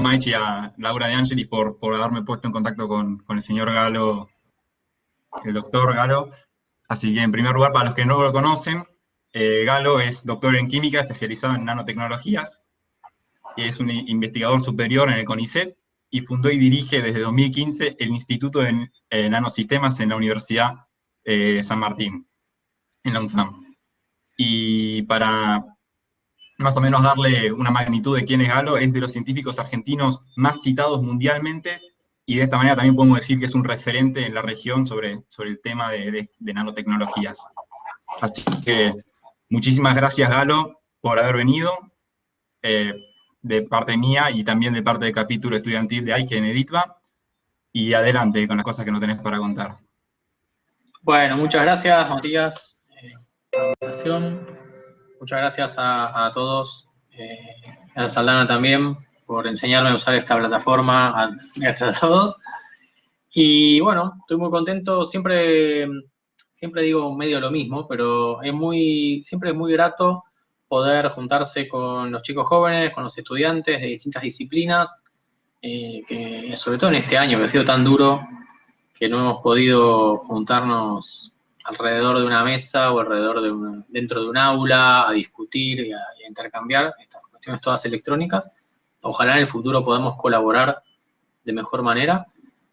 Maichi, a Laura De Angelis por haberme puesto en contacto con el señor Galo, el doctor Galo. Así que en primer lugar, para los que no lo conocen, Galo es doctor en química especializado en nanotecnologías, es un investigador superior en el CONICET y fundó y dirige desde 2015 el Instituto de Nanosistemas en la Universidad San Martín, en la UNSAM. Y para más o menos darle una magnitud de quién es Galo, es de los científicos argentinos más citados mundialmente, y de esta manera también podemos decir que es un referente en la región sobre el tema de nanotecnologías. Así que muchísimas gracias, Galo, por haber venido, de parte mía y también de parte del capítulo estudiantil de AIKE en Editva, y adelante con las cosas que nos tenés para contar. Bueno, muchas gracias, Matías, por la invitación. Muchas gracias a todos, a Saldana también, por enseñarme a usar esta plataforma. Gracias a todos. Y bueno, estoy muy contento. Siempre digo medio lo mismo, pero siempre es muy grato poder juntarse con los chicos jóvenes, con los estudiantes de distintas disciplinas, que sobre todo en este año que ha sido tan duro, que no hemos podido juntarnos alrededor de una mesa o dentro de un aula a discutir y a intercambiar estas cuestiones todas electrónicas. Ojalá en el futuro podamos colaborar de mejor manera,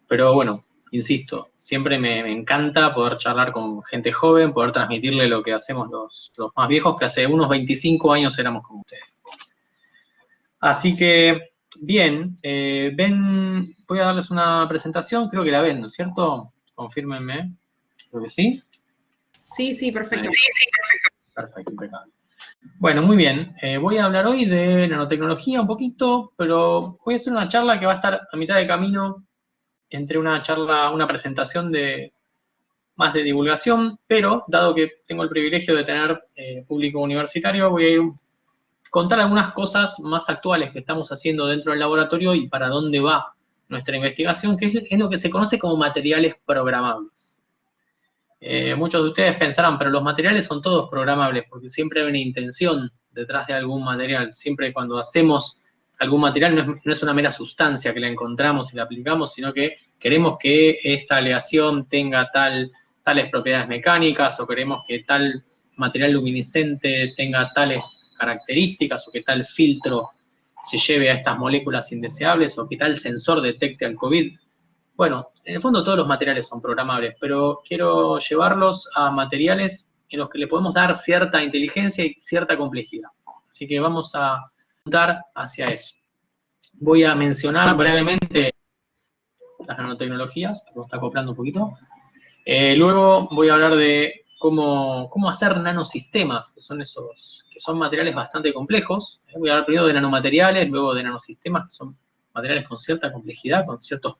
pero bueno, insisto, siempre me encanta poder charlar con gente joven, poder transmitirle lo que hacemos los más viejos, que hace unos 25 años éramos como ustedes. Así que, bien, voy a darles una presentación, creo que la ven, ¿no es cierto? Confírmenme, creo que sí. Sí, perfecto. Perfecto, impecable. Bueno, muy bien, voy a hablar hoy de nanotecnología un poquito, pero voy a hacer una charla que va a estar a mitad de camino entre una presentación más de divulgación, pero dado que tengo el privilegio de tener público universitario, voy a ir contar algunas cosas más actuales que estamos haciendo dentro del laboratorio y para dónde va nuestra investigación, que es lo que se conoce como materiales programables. Muchos de ustedes pensarán, pero los materiales son todos programables, porque siempre hay una intención detrás de algún material. Siempre cuando hacemos algún material no es una mera sustancia que la encontramos y la aplicamos, sino que queremos que esta aleación tenga tales propiedades mecánicas, o queremos que tal material luminiscente tenga tales características, o que tal filtro se lleve a estas moléculas indeseables, o que tal sensor detecte al COVID. Bueno, en el fondo todos los materiales son programables, pero quiero llevarlos a materiales en los que le podemos dar cierta inteligencia y cierta complejidad. Así que vamos a apuntar hacia eso. Voy a mencionar brevemente las nanotecnologías, me está acoplando un poquito. Luego voy a hablar de cómo hacer nanosistemas, que son materiales bastante complejos. Voy a hablar primero de nanomateriales, luego de nanosistemas, que son materiales con cierta complejidad, con cierto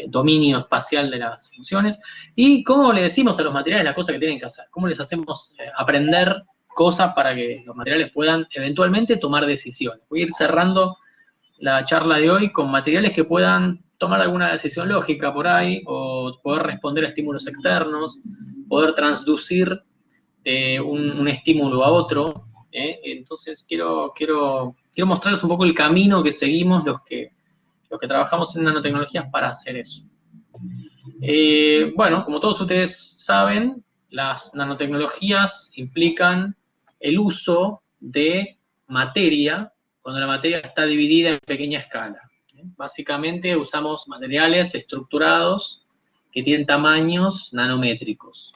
dominio espacial de las funciones, y cómo le decimos a los materiales las cosas que tienen que hacer, cómo les hacemos aprender cosas para que los materiales puedan eventualmente tomar decisiones. Voy a ir cerrando la charla de hoy con materiales que puedan tomar alguna decisión lógica por ahí, o poder responder a estímulos externos, poder transducir de un estímulo a otro. Entonces quiero mostrarles un poco el camino que seguimos los que trabajamos en nanotecnologías para hacer eso. Bueno, como todos ustedes saben, las nanotecnologías implican el uso de materia cuando la materia está dividida en pequeña escala. Básicamente usamos materiales estructurados que tienen tamaños nanométricos.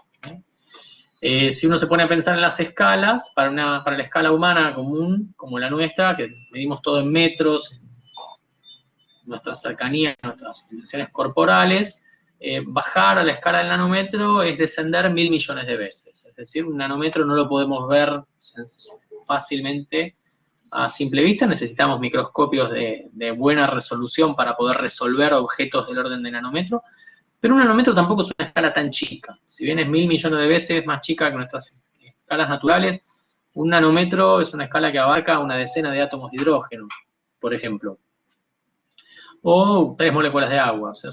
Si uno se pone a pensar en las escalas, para la escala humana común, como la nuestra, que medimos todo en metros, nuestra cercanía, nuestras dimensiones corporales, bajar a la escala del nanómetro es descender 1000 millones de veces. Es decir, un nanómetro no lo podemos ver fácilmente a simple vista, necesitamos microscopios de buena resolución para poder resolver objetos del orden de nanómetro, pero un nanómetro tampoco es una escala tan chica. Si bien es 1000 millones de veces más chica que nuestras escalas naturales, un nanómetro es una escala que abarca una decena de átomos de hidrógeno, por ejemplo, o 3 moléculas de agua. O sea,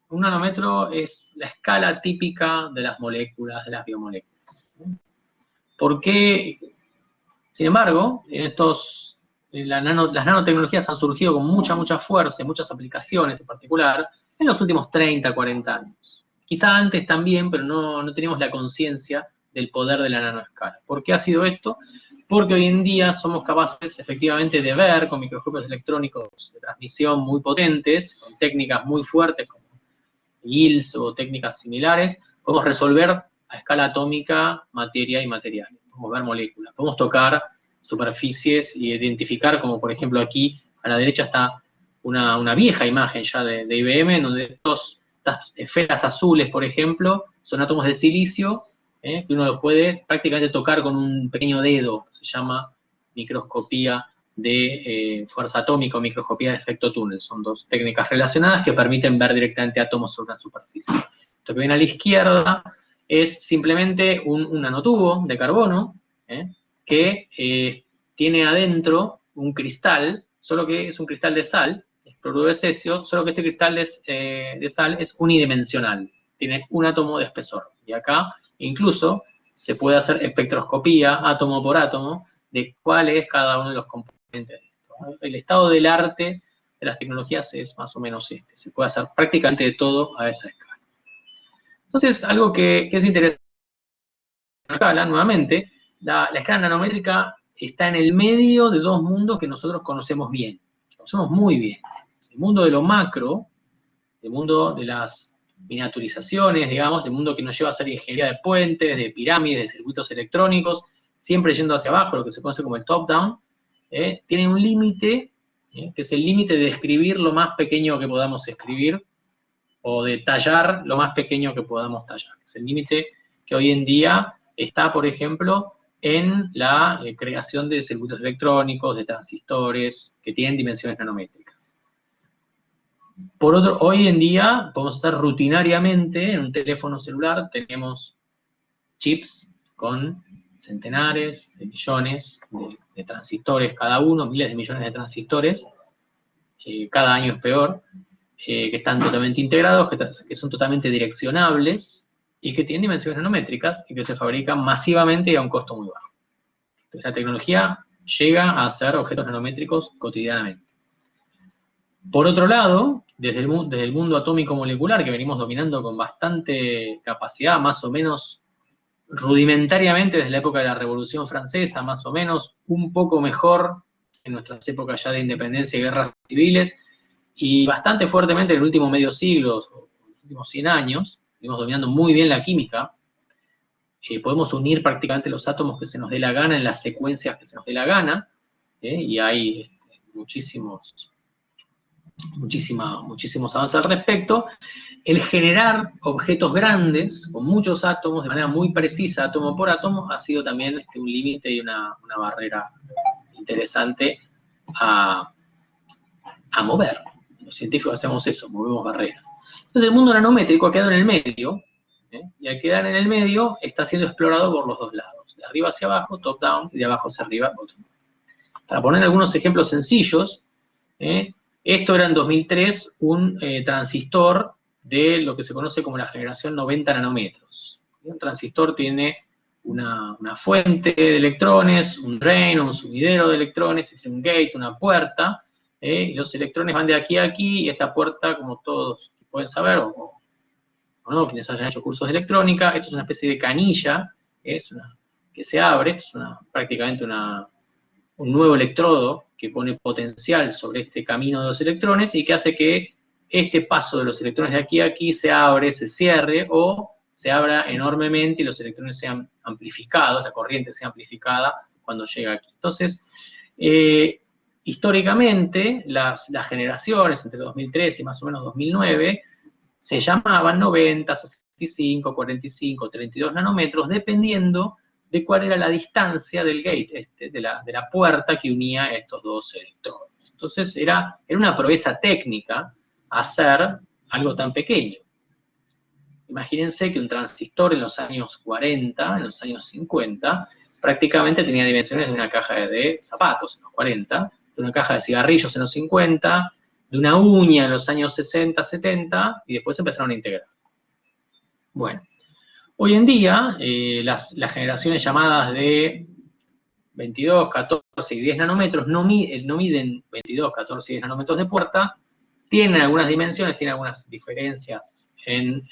un nanómetro es la escala típica de las moléculas, de las biomoléculas. ¿Por qué? Sin embargo, en las nanotecnologías han surgido con mucha fuerza, en muchas aplicaciones en particular, en los últimos 30, 40 años. Quizá antes también, pero no teníamos la conciencia del poder de la nanoescala. ¿Por qué ha sido esto? Porque hoy en día somos capaces efectivamente de ver con microscopios electrónicos de transmisión muy potentes, con técnicas muy fuertes como YILS o técnicas similares, podemos resolver a escala atómica materia y material. Podemos ver moléculas, podemos tocar superficies y identificar, como por ejemplo aquí a la derecha está una vieja imagen ya de IBM, en donde estas esferas azules, por ejemplo, son átomos de silicio, que uno los puede prácticamente tocar con un pequeño dedo, se llama microscopía de fuerza atómica o microscopía de efecto túnel. Son dos técnicas relacionadas que permiten ver directamente átomos sobre una superficie. Esto que ven a la izquierda es simplemente un nanotubo de carbono, que tiene adentro un cristal, solo que es un cristal de sal, es cloruro de cesio, solo que este cristal de sal es unidimensional, tiene un átomo de espesor. Y acá incluso se puede hacer espectroscopía, átomo por átomo, de cuál es cada uno de los componentes de esto. El estado del arte de las tecnologías es más o menos este, se puede hacer prácticamente de todo a esa escala. Entonces, algo que es interesante acá, nuevamente, la escala nanométrica está en el medio de dos mundos que nosotros conocemos bien, conocemos muy bien. El mundo de lo macro, el mundo de las miniaturizaciones, digamos, el mundo que nos lleva a hacer ingeniería de puentes, de pirámides, de circuitos electrónicos, siempre yendo hacia abajo, lo que se conoce como el top-down, tiene un límite, que es el límite de escribir lo más pequeño que podamos escribir, o de tallar lo más pequeño que podamos tallar. Es el límite que hoy en día está, por ejemplo, en la creación de circuitos electrónicos, de transistores, que tienen dimensiones nanométricas. Por otro, hoy en día podemos hacer rutinariamente, en un teléfono celular, tenemos chips con centenares de millones de transistores cada uno, miles de millones de transistores, cada año es peor, que están totalmente integrados, que son totalmente direccionables, y que tienen dimensiones nanométricas, y que se fabrican masivamente y a un costo muy bajo. Entonces la tecnología llega a hacer objetos nanométricos cotidianamente. Por otro lado, desde el mundo atómico molecular, que venimos dominando con bastante capacidad, más o menos rudimentariamente desde la época de la Revolución Francesa, más o menos un poco mejor en nuestras épocas ya de independencia y guerras civiles, y bastante fuertemente en el último medio siglo, los últimos 100 años, venimos dominando muy bien la química. Podemos unir prácticamente los átomos que se nos dé la gana en las secuencias que se nos dé la gana, y hay muchísimos avances al respecto. El generar objetos grandes, con muchos átomos, de manera muy precisa, átomo por átomo, ha sido también un límite y una barrera interesante a mover. Los científicos hacemos eso, movemos barreras. Entonces el mundo nanométrico ha quedado en el medio, y al quedar en el medio está siendo explorado por los dos lados, de arriba hacia abajo, top down, y de abajo hacia arriba, bottom down. Para poner algunos ejemplos sencillos, esto era en 2003 un transistor de lo que se conoce como la generación 90 nanómetros. Un transistor tiene una fuente de electrones, un drain o un sumidero de electrones, un gate, una puerta, y los electrones van de aquí a aquí, y esta puerta, como todos pueden saber, o no, quienes hayan hecho cursos de electrónica, esto es una especie de canilla, que se abre, es prácticamente un nuevo electrodo que pone potencial sobre este camino de los electrones y que hace que este paso de los electrones de aquí a aquí se abre, se cierre, o se abra enormemente y los electrones sean amplificados, la corriente sea amplificada cuando llega aquí. Entonces, históricamente, las generaciones entre 2003 y más o menos 2009 se llamaban 90, 65, 45, 32 nanómetros, dependiendo de cuál era la distancia del gate, de la puerta que unía estos dos electrodos. Entonces era una proeza técnica hacer algo tan pequeño. Imagínense que un transistor en los años 40, en los años 50, prácticamente tenía dimensiones de una caja de zapatos en los 40, de una caja de cigarrillos en los 50, de una uña en los años 60, 70, y después empezaron a integrar. Bueno, hoy en día, las generaciones llamadas de 22, 14, y 10 nanómetros, no miden 22, 14 y 10 nanómetros de puerta, tienen algunas dimensiones, tienen algunas diferencias en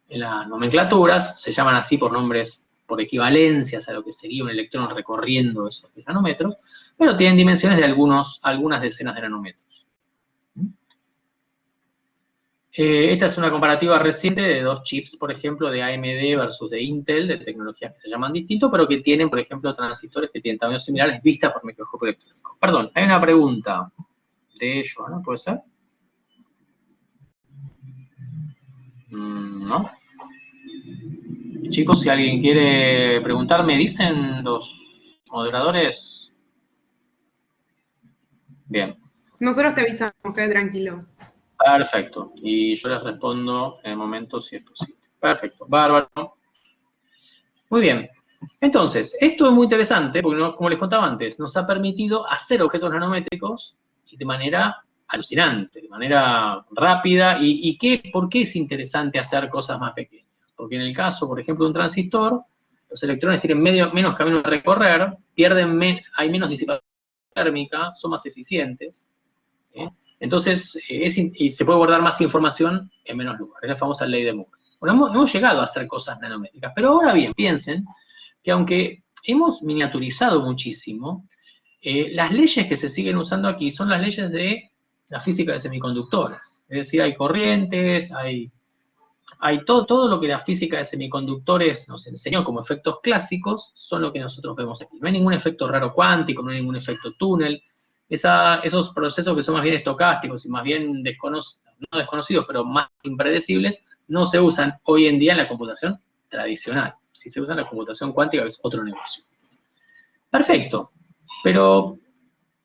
las nomenclaturas, se llaman así por nombres, por equivalencias a lo que sería un electrón recorriendo esos 10 nanómetros, pero tienen dimensiones de algunas decenas de nanómetros. Esta es una comparativa reciente de dos chips, por ejemplo, de AMD versus de Intel, de tecnologías que se llaman distintos, pero que tienen, por ejemplo, transistores que tienen tamaños similares vistas por microscopio electrónico. Perdón, hay una pregunta de Joana, ¿puede ser? ¿No? Chicos, si alguien quiere preguntar, ¿me dicen los moderadores? Bien. Nosotros te avisamos, quede tranquilo. Perfecto. Y yo les respondo en el momento si es posible. Perfecto. Bárbaro. Muy bien. Entonces, esto es muy interesante porque, como les contaba antes, nos ha permitido hacer objetos nanométricos de manera alucinante, de manera rápida. ¿Por qué es interesante hacer cosas más pequeñas? Porque en el caso, por ejemplo, de un transistor, los electrones tienen menos camino a recorrer, hay menos disipación térmica, son más eficientes. Entonces, y se puede guardar más información en menos lugar. Es la famosa ley de Moore. Bueno, hemos llegado a hacer cosas nanométricas, pero ahora bien, piensen que aunque hemos miniaturizado muchísimo, las leyes que se siguen usando aquí son las leyes de la física de semiconductores. Es decir, hay corrientes, hay todo lo que la física de semiconductores nos enseñó como efectos clásicos, son lo que nosotros vemos aquí. No hay ningún efecto raro cuántico, no hay ningún efecto túnel. Esos procesos que son más bien estocásticos y más bien no desconocidos, pero más impredecibles, no se usan hoy en día en la computación tradicional. Si se usa en la computación cuántica es otro negocio. Perfecto, pero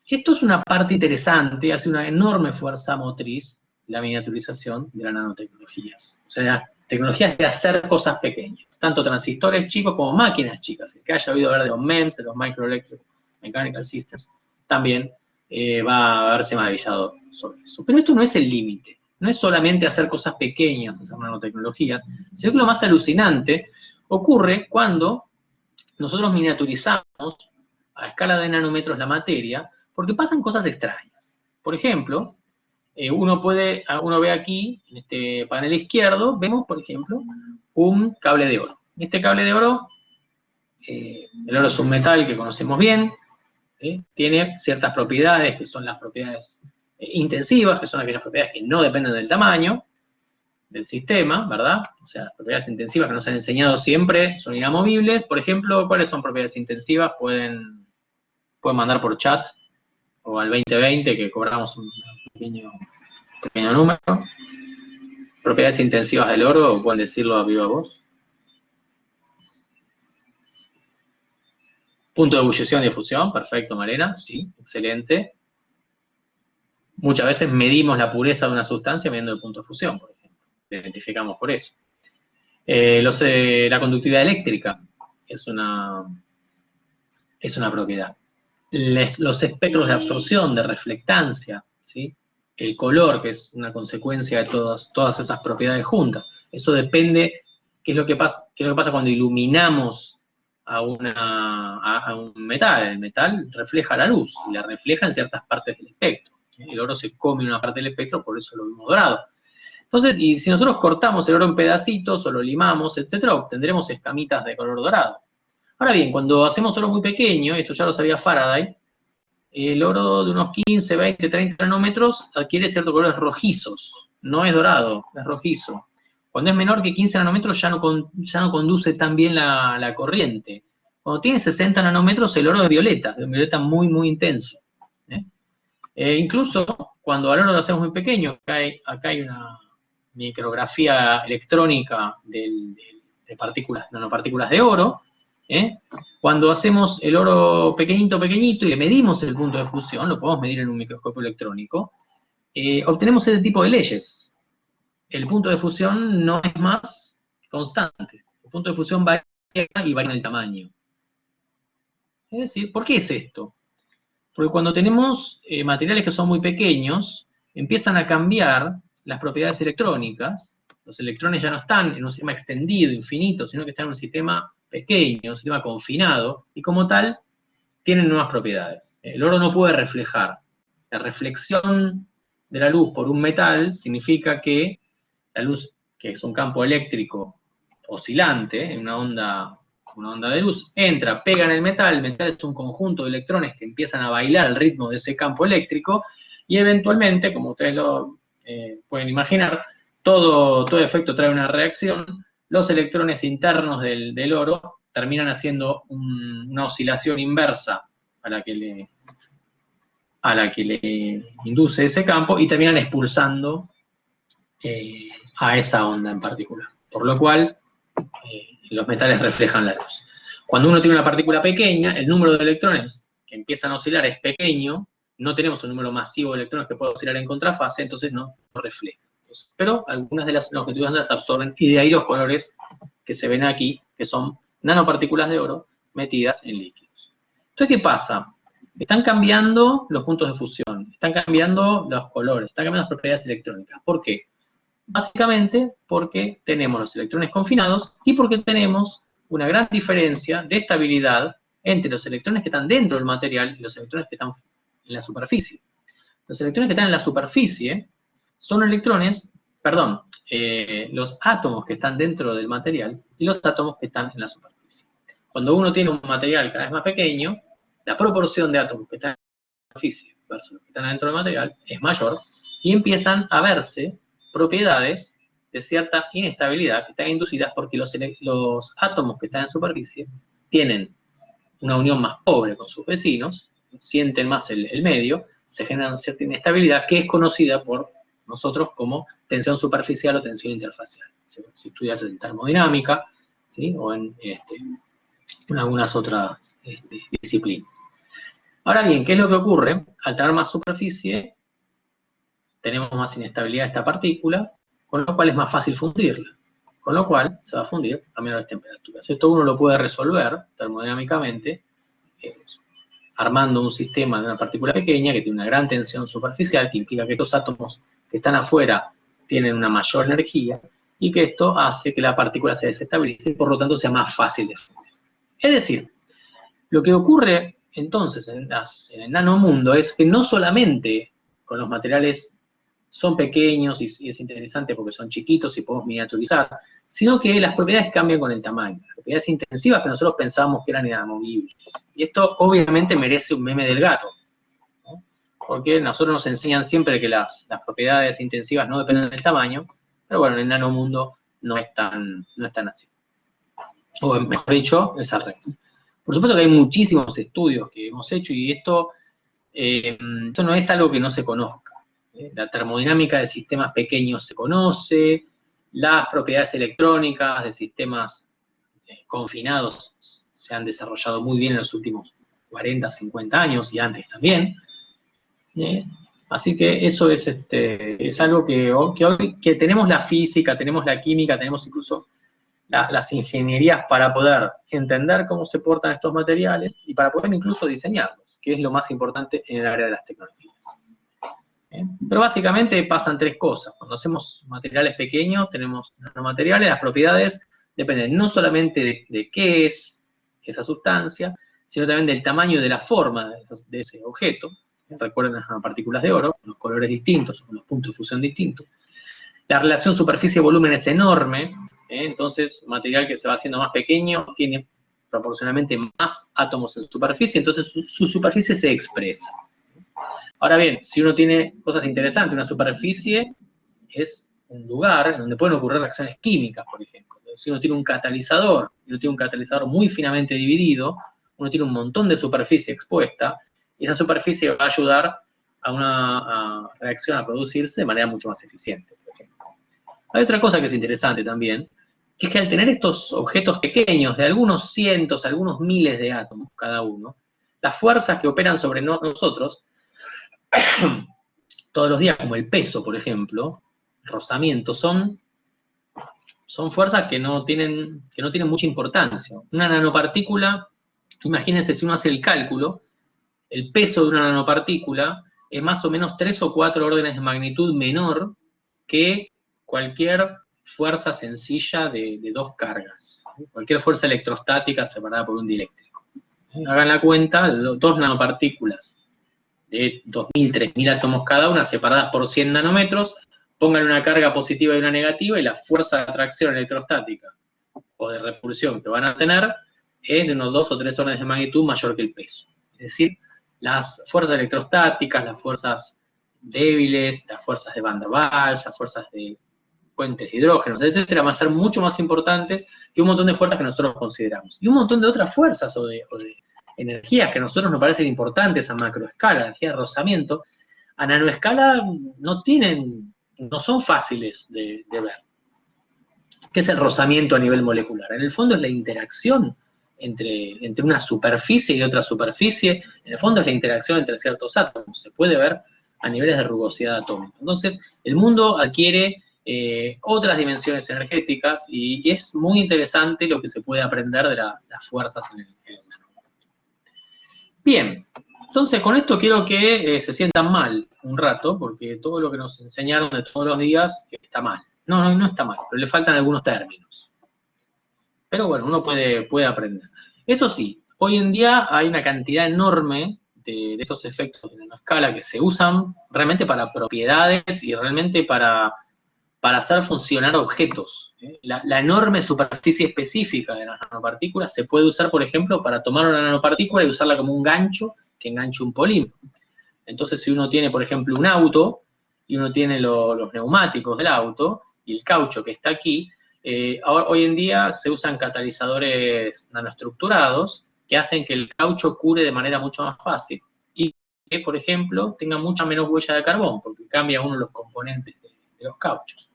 esto es una parte interesante, hace una enorme fuerza motriz la miniaturización de las nanotecnologías. O sea, las tecnologías de hacer cosas pequeñas, tanto transistores chicos como máquinas chicas. El que haya oído hablar de los MEMS, de los Microelectronic Mechanical Systems, también va a haberse maravillado sobre eso. Pero esto no es el límite. No es solamente hacer cosas pequeñas, hacer nanotecnologías, sino que lo más alucinante ocurre cuando nosotros miniaturizamos a escala de nanómetros la materia, porque pasan cosas extrañas. Por ejemplo, uno ve aquí, en este panel izquierdo, vemos, por ejemplo, un cable de oro. Este cable de oro, el oro es un metal que conocemos bien, tiene ciertas propiedades que son las propiedades intensivas, que son aquellas propiedades que no dependen del tamaño del sistema, ¿verdad? O sea, las propiedades intensivas que nos han enseñado siempre son inamovibles. Por ejemplo, ¿cuáles son propiedades intensivas? Pueden mandar por chat o al 2020 que cobramos un pequeño número. Propiedades intensivas del oro, o pueden decirlo a viva voz. Punto de ebullición y difusión, perfecto, Malena, sí, excelente. Muchas veces medimos la pureza de una sustancia midiendo el punto de fusión, por ejemplo. Lo identificamos por eso. La conductividad eléctrica es una propiedad. Los espectros de absorción, de reflectancia, ¿sí? El color, que es una consecuencia de todas esas propiedades juntas. Eso depende, qué es lo que pasa cuando iluminamos a un metal. El metal refleja la luz, y la refleja en ciertas partes del espectro. El oro se come una parte del espectro, por eso lo vimos dorado. Entonces, y si nosotros cortamos el oro en pedacitos, o lo limamos, etcétera, obtendremos escamitas de color dorado. Ahora bien, cuando hacemos oro muy pequeño, esto ya lo sabía Faraday, el oro de unos 15, 20, 30 nanómetros adquiere ciertos colores rojizos. No es dorado, es rojizo. Cuando es menor que 15 nanómetros ya no conduce tan bien la corriente. Cuando tiene 60 nanómetros el oro es violeta, de un violeta muy, muy intenso. Incluso cuando al oro lo hacemos muy pequeño, acá hay una micrografía electrónica de nanopartículas de oro. Cuando hacemos el oro pequeñito, pequeñito, y le medimos el punto de fusión, lo podemos medir en un microscopio electrónico, obtenemos este tipo de leyes. El punto de fusión no es más constante. El punto de fusión varía y varía en el tamaño. Es decir, ¿por qué es esto? Porque cuando tenemos materiales que son muy pequeños, empiezan a cambiar las propiedades electrónicas. Los electrones ya no están en un sistema extendido, infinito, sino que están en un sistema pequeño, un sistema confinado, y como tal, tienen nuevas propiedades. El oro no puede reflejar. La reflexión de la luz por un metal significa que la luz, que es un campo eléctrico oscilante, en una onda de luz, entra, pega en el metal es un conjunto de electrones que empiezan a bailar al ritmo de ese campo eléctrico, y eventualmente, como ustedes lo pueden imaginar, todo efecto trae una reacción. Los electrones internos del oro terminan haciendo una oscilación inversa a la que le induce ese campo y terminan expulsando a esa onda en particular. Por lo cual, los metales reflejan la luz. Cuando uno tiene una partícula pequeña, el número de electrones que empiezan a oscilar es pequeño, no tenemos un número masivo de electrones que pueda oscilar en contrafase, entonces no refleja. Pero algunas de las longitudes las absorben, y de ahí los colores que se ven aquí, que son nanopartículas de oro metidas en líquidos. Entonces, ¿qué pasa? Están cambiando los puntos de fusión, están cambiando los colores, están cambiando las propiedades electrónicas. ¿Por qué? Básicamente porque tenemos los electrones confinados y porque tenemos una gran diferencia de estabilidad entre los electrones que están dentro del material y los electrones que están en la superficie. Los electrones que están en la superficie son electrones, los átomos que están dentro del material y los átomos que están en la superficie. Cuando uno tiene un material cada vez más pequeño, la proporción de átomos que están en la superficie versus los que están dentro del material es mayor, y empiezan a verse propiedades de cierta inestabilidad que están inducidas porque los átomos que están en superficie tienen una unión más pobre con sus vecinos, sienten más el medio, se genera cierta inestabilidad que es conocida por nosotros como tensión superficial o tensión interfacial. Si estudias en termodinámica, ¿sí? O en algunas otras disciplinas. Ahora bien, ¿qué es lo que ocurre? Al tener más superficie, tenemos más inestabilidad de esta partícula, con lo cual es más fácil fundirla. Con lo cual se va a fundir a menores temperaturas. Esto uno lo puede resolver termodinámicamente armando un sistema de una partícula pequeña que tiene una gran tensión superficial, que implica que estos átomos que están afuera tienen una mayor energía, y que esto hace que la partícula se desestabilice y por lo tanto sea más fácil de fundir. Es decir, lo que ocurre entonces en el nanomundo es que no solamente con los materiales son pequeños y es interesante porque son chiquitos y podemos miniaturizar, sino que las propiedades cambian con el tamaño. Las propiedades intensivas que nosotros pensábamos que eran inamovibles. Y esto obviamente merece un meme del gato, ¿no? Porque nosotros nos enseñan siempre que las propiedades intensivas no dependen del tamaño, pero bueno, en el nanomundo no es tan así. O mejor dicho, es al revés. Por supuesto que hay muchísimos estudios que hemos hecho y esto no es algo que no se conozca. La termodinámica de sistemas pequeños se conoce, las propiedades electrónicas de sistemas confinados se han desarrollado muy bien en los últimos 40, 50 años y antes también. Así que eso es algo que hoy que tenemos la física, tenemos la química, tenemos incluso las ingenierías para poder entender cómo se portan estos materiales y para poder incluso diseñarlos, que es lo más importante en el área de las tecnologías. Pero básicamente pasan tres cosas. Cuando hacemos materiales pequeños, tenemos nanomateriales, las propiedades dependen no solamente de qué es esa sustancia, sino también del tamaño y de la forma de ese objeto. Recuerden las nanopartículas de oro, los colores distintos, con los puntos de fusión distintos. La relación superficie-volumen es enorme, entonces un material que se va haciendo más pequeño tiene proporcionalmente más átomos en superficie, entonces su superficie se expresa. Ahora bien, si uno tiene cosas interesantes, una superficie es un lugar en donde pueden ocurrir reacciones químicas, por ejemplo. Si uno tiene un catalizador, y uno tiene un catalizador muy finamente dividido, uno tiene un montón de superficie expuesta, y esa superficie va a ayudar a una reacción a producirse de manera mucho más eficiente, por ejemplo. Hay otra cosa que es interesante también, que es que al tener estos objetos pequeños, de algunos cientos, algunos miles de átomos cada uno, las fuerzas que operan sobre nosotros todos los días, como el peso, por ejemplo, el rozamiento, son fuerzas que no tienen mucha importancia. Una nanopartícula, imagínense si uno hace el cálculo, el peso de una nanopartícula es más o menos 3 o 4 órdenes de magnitud menor que cualquier fuerza sencilla de dos cargas. Cualquier fuerza electrostática separada por un dieléctrico. Hagan la cuenta, dos nanopartículas de 2.000, 3.000 átomos cada una, separadas por 100 nanómetros, pongan una carga positiva y una negativa, y la fuerza de atracción electrostática o de repulsión que van a tener es de unos 2 o 3 órdenes de magnitud mayor que el peso. Es decir, las fuerzas electrostáticas, las fuerzas débiles, las fuerzas de Van der Waals, las fuerzas de puentes de hidrógenos, etcétera, van a ser mucho más importantes que un montón de fuerzas que nosotros consideramos. Y un montón de otras fuerzas o de energías que a nosotros nos parecen importantes a macroescala, energía de rozamiento, a nanoescala no son fáciles de ver. ¿Qué es el rozamiento a nivel molecular? En el fondo es la interacción entre una superficie y otra superficie. En el fondo es la interacción entre ciertos átomos. Se puede ver a niveles de rugosidad atómica. Entonces, el mundo adquiere otras dimensiones energéticas y es muy interesante lo que se puede aprender de las fuerzas en el nanomundo. Bien, entonces con esto quiero que se sientan mal un rato, porque todo lo que nos enseñaron de todos los días está mal. No está mal, pero le faltan algunos términos. Pero bueno, uno puede aprender. Eso sí, hoy en día hay una cantidad enorme de estos efectos de nanoescala que se usan realmente para propiedades y realmente para hacer funcionar objetos. La enorme superficie específica de las nanopartículas se puede usar, por ejemplo, para tomar una nanopartícula y usarla como un gancho que enganche un polímero. Entonces, si uno tiene, por ejemplo, un auto y uno tiene los neumáticos del auto y el caucho que está aquí, hoy en día se usan catalizadores nanoestructurados que hacen que el caucho cure de manera mucho más fácil y que, por ejemplo, tenga mucha menos huella de carbón, porque cambia uno los componentes de los cauchos.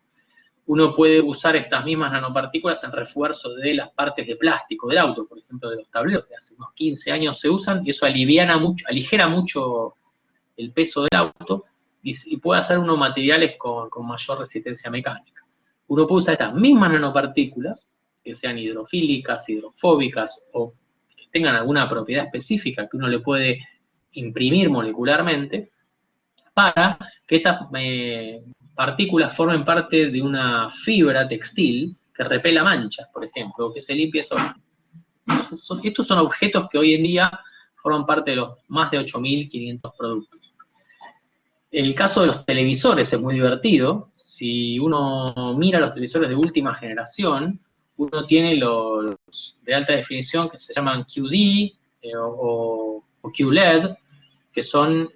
Uno puede usar estas mismas nanopartículas en refuerzo de las partes de plástico del auto, por ejemplo, de los tableros, que hace unos 15 años se usan, y eso aligera mucho el peso del auto, y puede hacer unos materiales con mayor resistencia mecánica. Uno puede usar estas mismas nanopartículas, que sean hidrofílicas, hidrofóbicas, o que tengan alguna propiedad específica que uno le puede imprimir molecularmente, para que estas partículas formen parte de una fibra textil que repela manchas, por ejemplo, o que se limpie sola. Entonces, estos son objetos que hoy en día forman parte de los más de 8.500 productos. El caso de los televisores es muy divertido. Si uno mira los televisores de última generación, uno tiene los de alta definición que se llaman QD o QLED, que son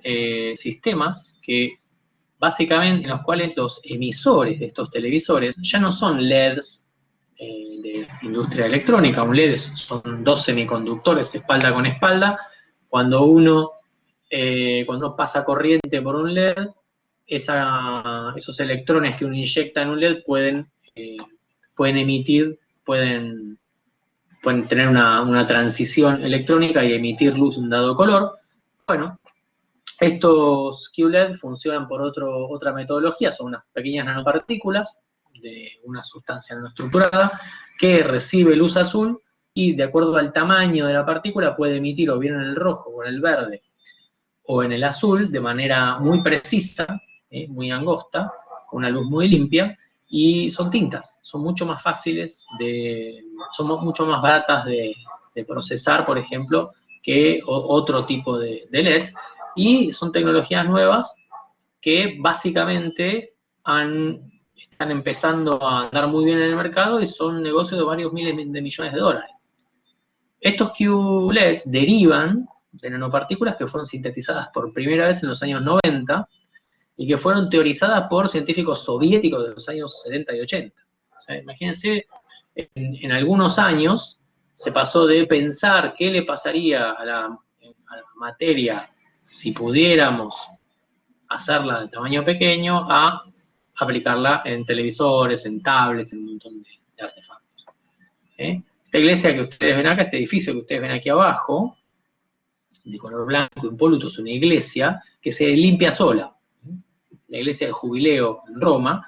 sistemas que básicamente en los cuales los emisores de estos televisores ya no son LEDs de industria electrónica. Un LED son 2 semiconductores espalda con espalda. Cuando uno pasa corriente por un LED, esos electrones que uno inyecta en un LED pueden emitir, pueden tener una transición electrónica y emitir luz de un dado color. Bueno, estos QLED funcionan por otra metodología, son unas pequeñas nanopartículas de una sustancia nanoestructurada que recibe luz azul y de acuerdo al tamaño de la partícula puede emitir o bien en el rojo o en el verde o en el azul de manera muy precisa, muy angosta, con una luz muy limpia, y son tintas, son mucho más fáciles, son mucho más baratas de procesar, por ejemplo, que otro tipo de LEDs, y son tecnologías nuevas que básicamente están empezando a andar muy bien en el mercado y son negocios de varios miles de millones de dólares. Estos QLEDs derivan de nanopartículas que fueron sintetizadas por primera vez en los años 90 y que fueron teorizadas por científicos soviéticos de los años 70 y 80. O sea, imagínense, en algunos años se pasó de pensar qué le pasaría a la materia si pudiéramos hacerla de tamaño pequeño a aplicarla en televisores, en tablets, en un montón de artefactos. Esta iglesia que ustedes ven acá, este edificio que ustedes ven aquí abajo, de color blanco, impoluto, es una iglesia que se limpia sola. La iglesia de Jubileo en Roma.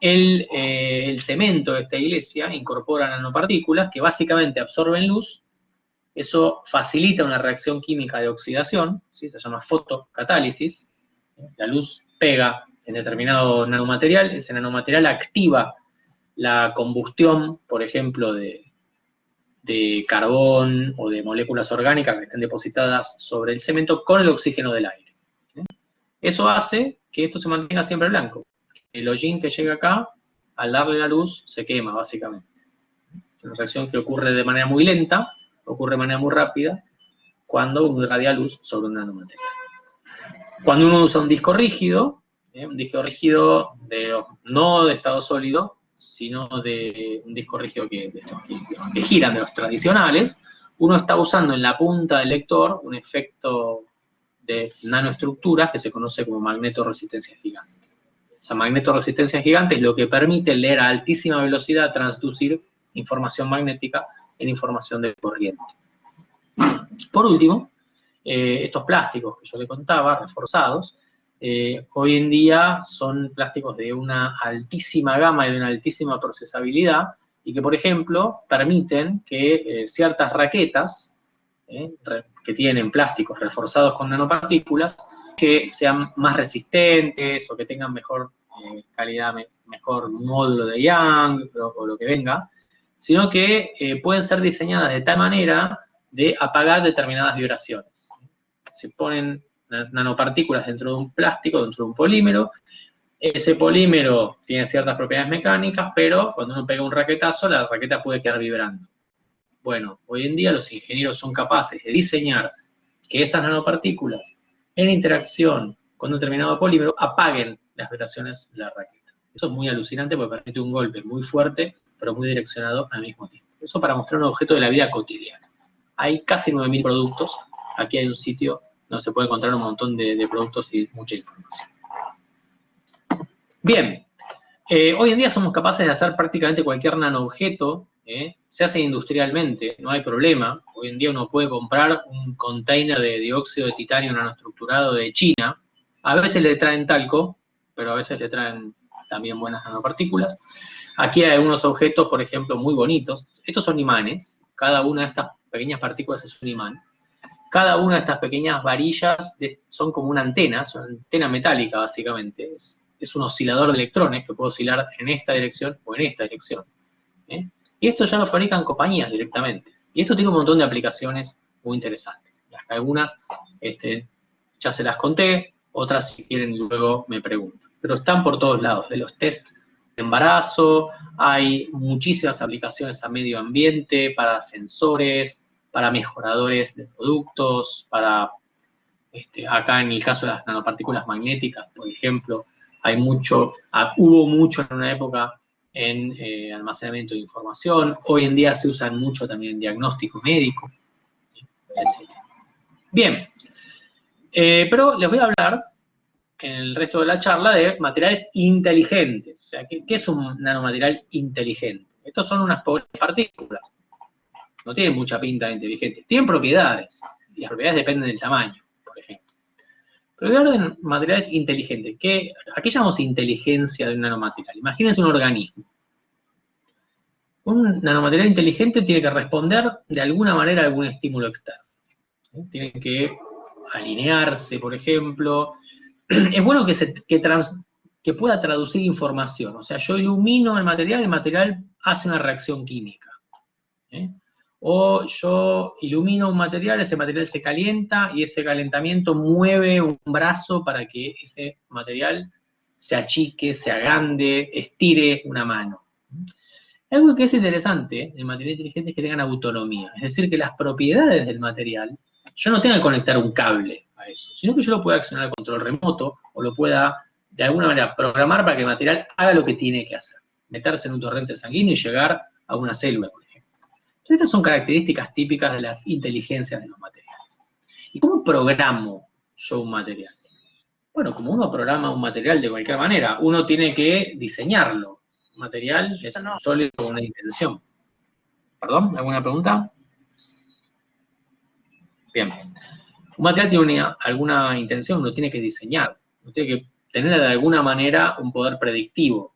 El cemento de esta iglesia incorpora nanopartículas que básicamente absorben luz. Eso facilita una reacción química de oxidación, ¿sí? Se llama fotocatálisis. La luz pega en determinado nanomaterial, ese nanomaterial activa la combustión, por ejemplo, de de carbón o de moléculas orgánicas que estén depositadas sobre el cemento con el oxígeno del aire. Eso hace que esto se mantenga siempre blanco. El hollín que llega acá, al darle la luz, se quema, básicamente. Es una reacción que ocurre de manera muy lenta, ocurre de manera muy rápida, cuando uno irradia luz sobre un nanomaterial. Cuando uno usa un disco rígido no de estado sólido, sino de un disco rígido que giran, de los tradicionales, uno está usando en la punta del lector un efecto de nanoestructuras que se conoce como magnetoresistencia gigante. Esa magnetoresistencia gigante es lo que permite leer a altísima velocidad, transducir información magnética en información de corriente. Por último, estos plásticos que yo le contaba, reforzados, hoy en día son plásticos de una altísima gama y de una altísima procesabilidad, y que, por ejemplo, permiten que ciertas raquetas que tienen plásticos reforzados con nanopartículas, que sean más resistentes o que tengan mejor calidad, mejor módulo de Young o lo que venga, sino que pueden ser diseñadas de tal manera de apagar determinadas vibraciones. Se ponen nanopartículas dentro de un plástico, dentro de un polímero. Ese polímero tiene ciertas propiedades mecánicas, pero cuando uno pega un raquetazo, la raqueta puede quedar vibrando. Bueno, hoy en día los ingenieros son capaces de diseñar que esas nanopartículas, en interacción con un determinado polímero, apaguen las vibraciones de la raqueta. Eso es muy alucinante porque permite un golpe muy fuerte, pero muy direccionado al mismo tiempo. Eso para mostrar un objeto de la vida cotidiana. Hay casi 9.000 productos. Aquí hay un sitio donde se puede encontrar un montón de productos y mucha información. Bien, hoy en día somos capaces de hacer prácticamente cualquier nanoobjeto, se hace industrialmente, no hay problema. Hoy en día uno puede comprar un container de dióxido de titanio nanoestructurado de China. A veces le traen talco, pero a veces le traen también buenas nanopartículas. Aquí hay algunos objetos, por ejemplo, muy bonitos. Estos son imanes. Cada una de estas pequeñas partículas es un imán. Cada una de estas pequeñas varillas son como una antena, es una antena metálica básicamente. Es un oscilador de electrones que puede oscilar en esta dirección o en esta dirección. Y esto ya lo fabrican compañías directamente. Y esto tiene un montón de aplicaciones muy interesantes. Algunas ya se las conté, otras si quieren luego me preguntan. Pero están por todos lados, de los test de embarazo, hay muchísimas aplicaciones a medio ambiente, para sensores, para mejoradores de productos, para, acá en el caso de las nanopartículas magnéticas, por ejemplo, hubo mucho en una época en almacenamiento de información, hoy en día se usan mucho también en diagnóstico médico, etc. Bien, pero les voy a hablar en el resto de la charla de materiales inteligentes. O sea, ¿qué es un nanomaterial inteligente? Estos son unas pobres partículas, no tienen mucha pinta de inteligentes, tienen propiedades, y las propiedades dependen del tamaño, por ejemplo. Pero voy a hablar de materiales inteligentes. ¿A qué llamamos inteligencia de un nanomaterial? Imagínense un organismo. Un nanomaterial inteligente tiene que responder de alguna manera a algún estímulo externo. Tiene que alinearse, por ejemplo. Es bueno que pueda traducir información. O sea, yo ilumino el material hace una reacción química. O yo ilumino un material, ese material se calienta y ese calentamiento mueve un brazo para que ese material se achique, se agrande, estire una mano. Algo que es interesante en material inteligente es que tengan autonomía, es decir, que las propiedades del material, yo no tenga que conectar un cable a eso, sino que yo lo pueda accionar a control remoto o lo pueda de alguna manera programar para que el material haga lo que tiene que hacer, meterse en un torrente sanguíneo y llegar a una célula, por ejemplo. Entonces, estas son características típicas de las inteligencias de los materiales. ¿Y cómo programo yo un material? Bueno, como uno programa un material de cualquier manera, uno tiene que diseñarlo. Un material es un sólido con una intención. ¿Perdón? ¿Alguna pregunta? Bien. Un material tiene alguna intención, uno tiene que diseñar. Uno tiene que tener de alguna manera un poder predictivo.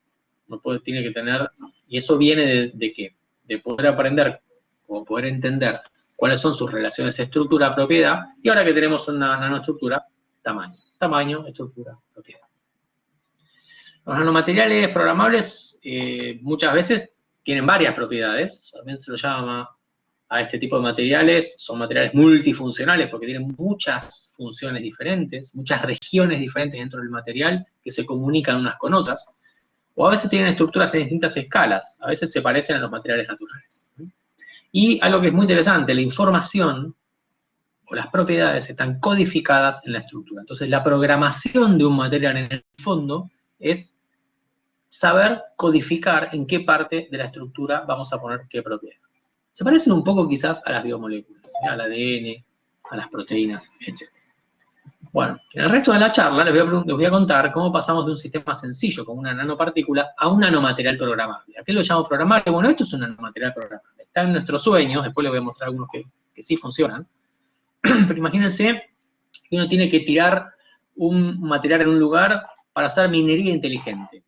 Tiene que tener, y eso viene de qué? De poder aprender o poder entender cuáles son sus relaciones estructura-propiedad, y ahora que tenemos una nanoestructura, tamaño. Tamaño, estructura, propiedad. Los nanomateriales programables muchas veces tienen varias propiedades, también se lo llama a este tipo de materiales. Son materiales multifuncionales porque tienen muchas funciones diferentes, muchas regiones diferentes dentro del material que se comunican unas con otras. O a veces tienen estructuras en distintas escalas, a veces se parecen a los materiales naturales. Y algo que es muy interesante, la información o las propiedades están codificadas en la estructura. Entonces, la programación de un material en el fondo es saber codificar en qué parte de la estructura vamos a poner qué propiedad. Se parecen un poco quizás a las biomoléculas, al ADN, a las proteínas, etc. Bueno, en el resto de la charla les voy a contar cómo pasamos de un sistema sencillo, como una nanopartícula, a un nanomaterial programable. ¿A qué lo llamo programable? Bueno, esto es un nanomaterial programable. Está en nuestros sueños, después les voy a mostrar algunos que sí funcionan. Pero imagínense que uno tiene que tirar un material en un lugar para hacer minería inteligente.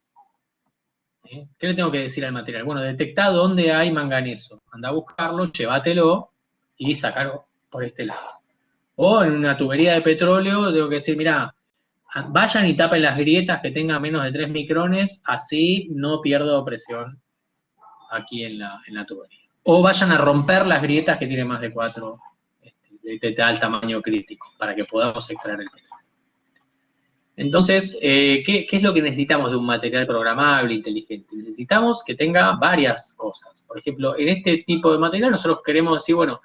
¿Qué le tengo que decir al material? Bueno, detectá dónde hay manganeso. Anda a buscarlo, llévatelo y sacalo por este lado. O en una tubería de petróleo tengo que decir, mirá, vayan y tapen las grietas que tengan menos de 3 micrones, así no pierdo presión aquí en la tubería. O vayan a romper las grietas que tienen más de 4 de tal tamaño crítico, para que podamos extraer el petróleo. Entonces, ¿qué es lo que necesitamos de un material programable, inteligente? Necesitamos que tenga varias cosas. Por ejemplo, en este tipo de material nosotros queremos decir, bueno,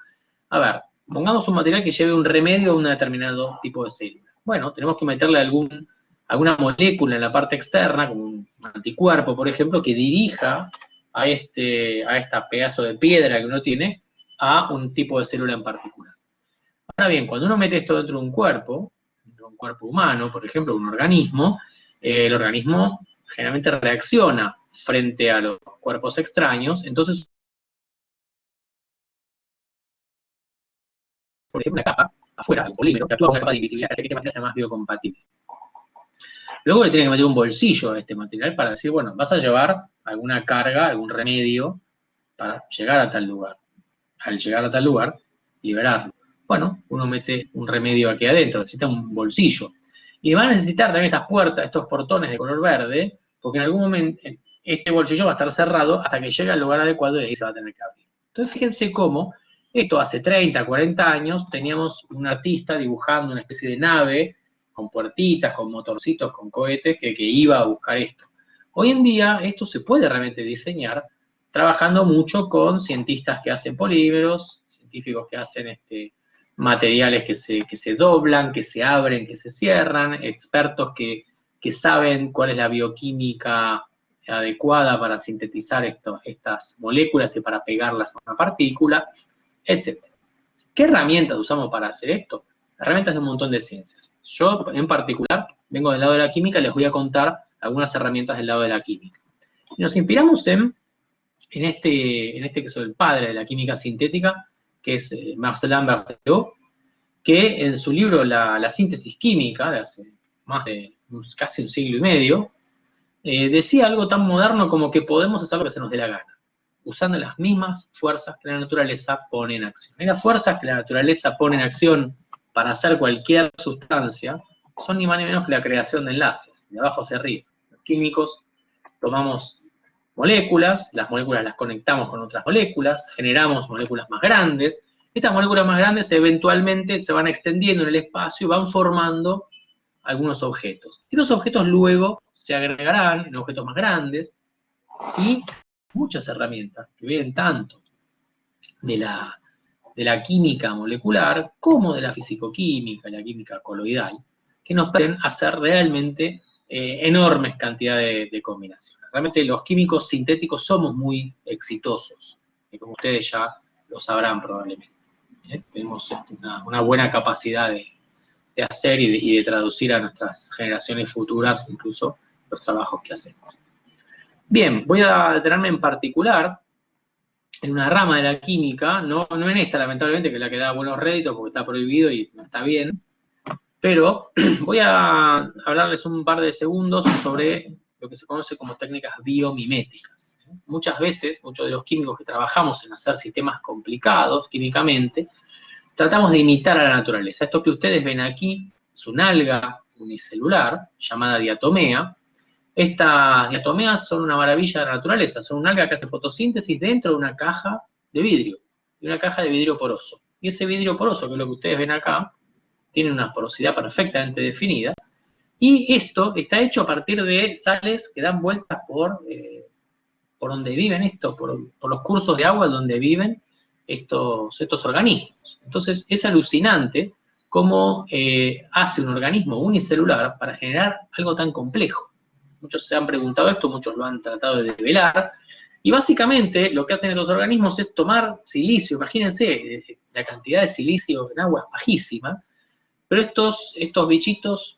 a ver, pongamos un material que lleve un remedio a un determinado tipo de célula. Bueno, tenemos que meterle alguna molécula en la parte externa, como un anticuerpo, por ejemplo, que dirija a esta pedazo de piedra que uno tiene a un tipo de célula en particular. Ahora bien, cuando uno mete esto dentro de un cuerpo humano, por ejemplo, un organismo, el organismo generalmente reacciona frente a los cuerpos extraños, entonces, por ejemplo, una capa afuera, un polímero, que actúa como una capa de invisibilidad, que hace que este material sea más biocompatible. Luego le tiene que meter un bolsillo a este material para decir, bueno, vas a llevar alguna carga, algún remedio para llegar a tal lugar. Al llegar a tal lugar, liberarlo. Bueno, uno mete un remedio aquí adentro, necesita un bolsillo. Y va a necesitar también estas puertas, estos portones de color verde, porque en algún momento este bolsillo va a estar cerrado hasta que llegue al lugar adecuado y ahí se va a tener que abrir. Entonces fíjense cómo esto hace 30, 40 años teníamos un artista dibujando una especie de nave con puertitas, con motorcitos, con cohetes que iba a buscar esto. Hoy en día esto se puede realmente diseñar trabajando mucho con cientistas que hacen polímeros, científicos que hacen materiales que se doblan, que se abren, que se cierran, expertos que saben cuál es la bioquímica adecuada para sintetizar estas moléculas y para pegarlas a una partícula, etc. ¿Qué herramientas usamos para hacer esto? Herramientas de un montón de ciencias. Yo, en particular, vengo del lado de la química y les voy a contar algunas herramientas del lado de la química. Y nos inspiramos en este que es el padre de la química sintética, que es Marcelin Berthelot, que en su libro La síntesis química, de hace más de casi un siglo y medio, decía algo tan moderno como que podemos hacer lo que se nos dé la gana, usando las mismas fuerzas que la naturaleza pone en acción. Y las fuerzas que la naturaleza pone en acción para hacer cualquier sustancia son ni más ni menos que la creación de enlaces, de abajo hacia arriba. Los químicos tomamos moléculas, las moléculas las conectamos con otras moléculas, generamos moléculas más grandes. Estas moléculas más grandes eventualmente se van extendiendo en el espacio y van formando algunos objetos. Estos objetos luego se agregarán en objetos más grandes y muchas herramientas que vienen tanto de la química molecular como de la fisicoquímica, la química coloidal, que nos pueden hacer realmente enormes cantidades de combinaciones. Realmente los químicos sintéticos somos muy exitosos, como ustedes ya lo sabrán probablemente. Tenemos una buena capacidad de hacer y de traducir a nuestras generaciones futuras incluso los trabajos que hacemos. Bien, voy a detenerme en particular en una rama de la química, no en esta lamentablemente, que es la que da buenos réditos porque está prohibido y no está bien, pero voy a hablarles un par de segundos sobre lo que se conoce como técnicas biomiméticas. Muchas veces, muchos de los químicos que trabajamos en hacer sistemas complicados químicamente, tratamos de imitar a la naturaleza. Esto que ustedes ven aquí es un alga unicelular llamada diatomea. Estas diatomeas son una maravilla de la naturaleza, son un alga que hace fotosíntesis dentro de una caja de vidrio. y una caja de vidrio poroso. Y ese vidrio poroso, que es lo que ustedes ven acá, tiene una porosidad perfectamente definida, y esto está hecho a partir de sales que dan vueltas por donde viven por los cursos de agua donde viven estos organismos. Entonces, es alucinante cómo hace un organismo unicelular para generar algo tan complejo. Muchos se han preguntado esto, muchos lo han tratado de develar, y básicamente lo que hacen estos organismos es tomar silicio. Imagínense, la cantidad de silicio en agua es bajísima, pero estos bichitos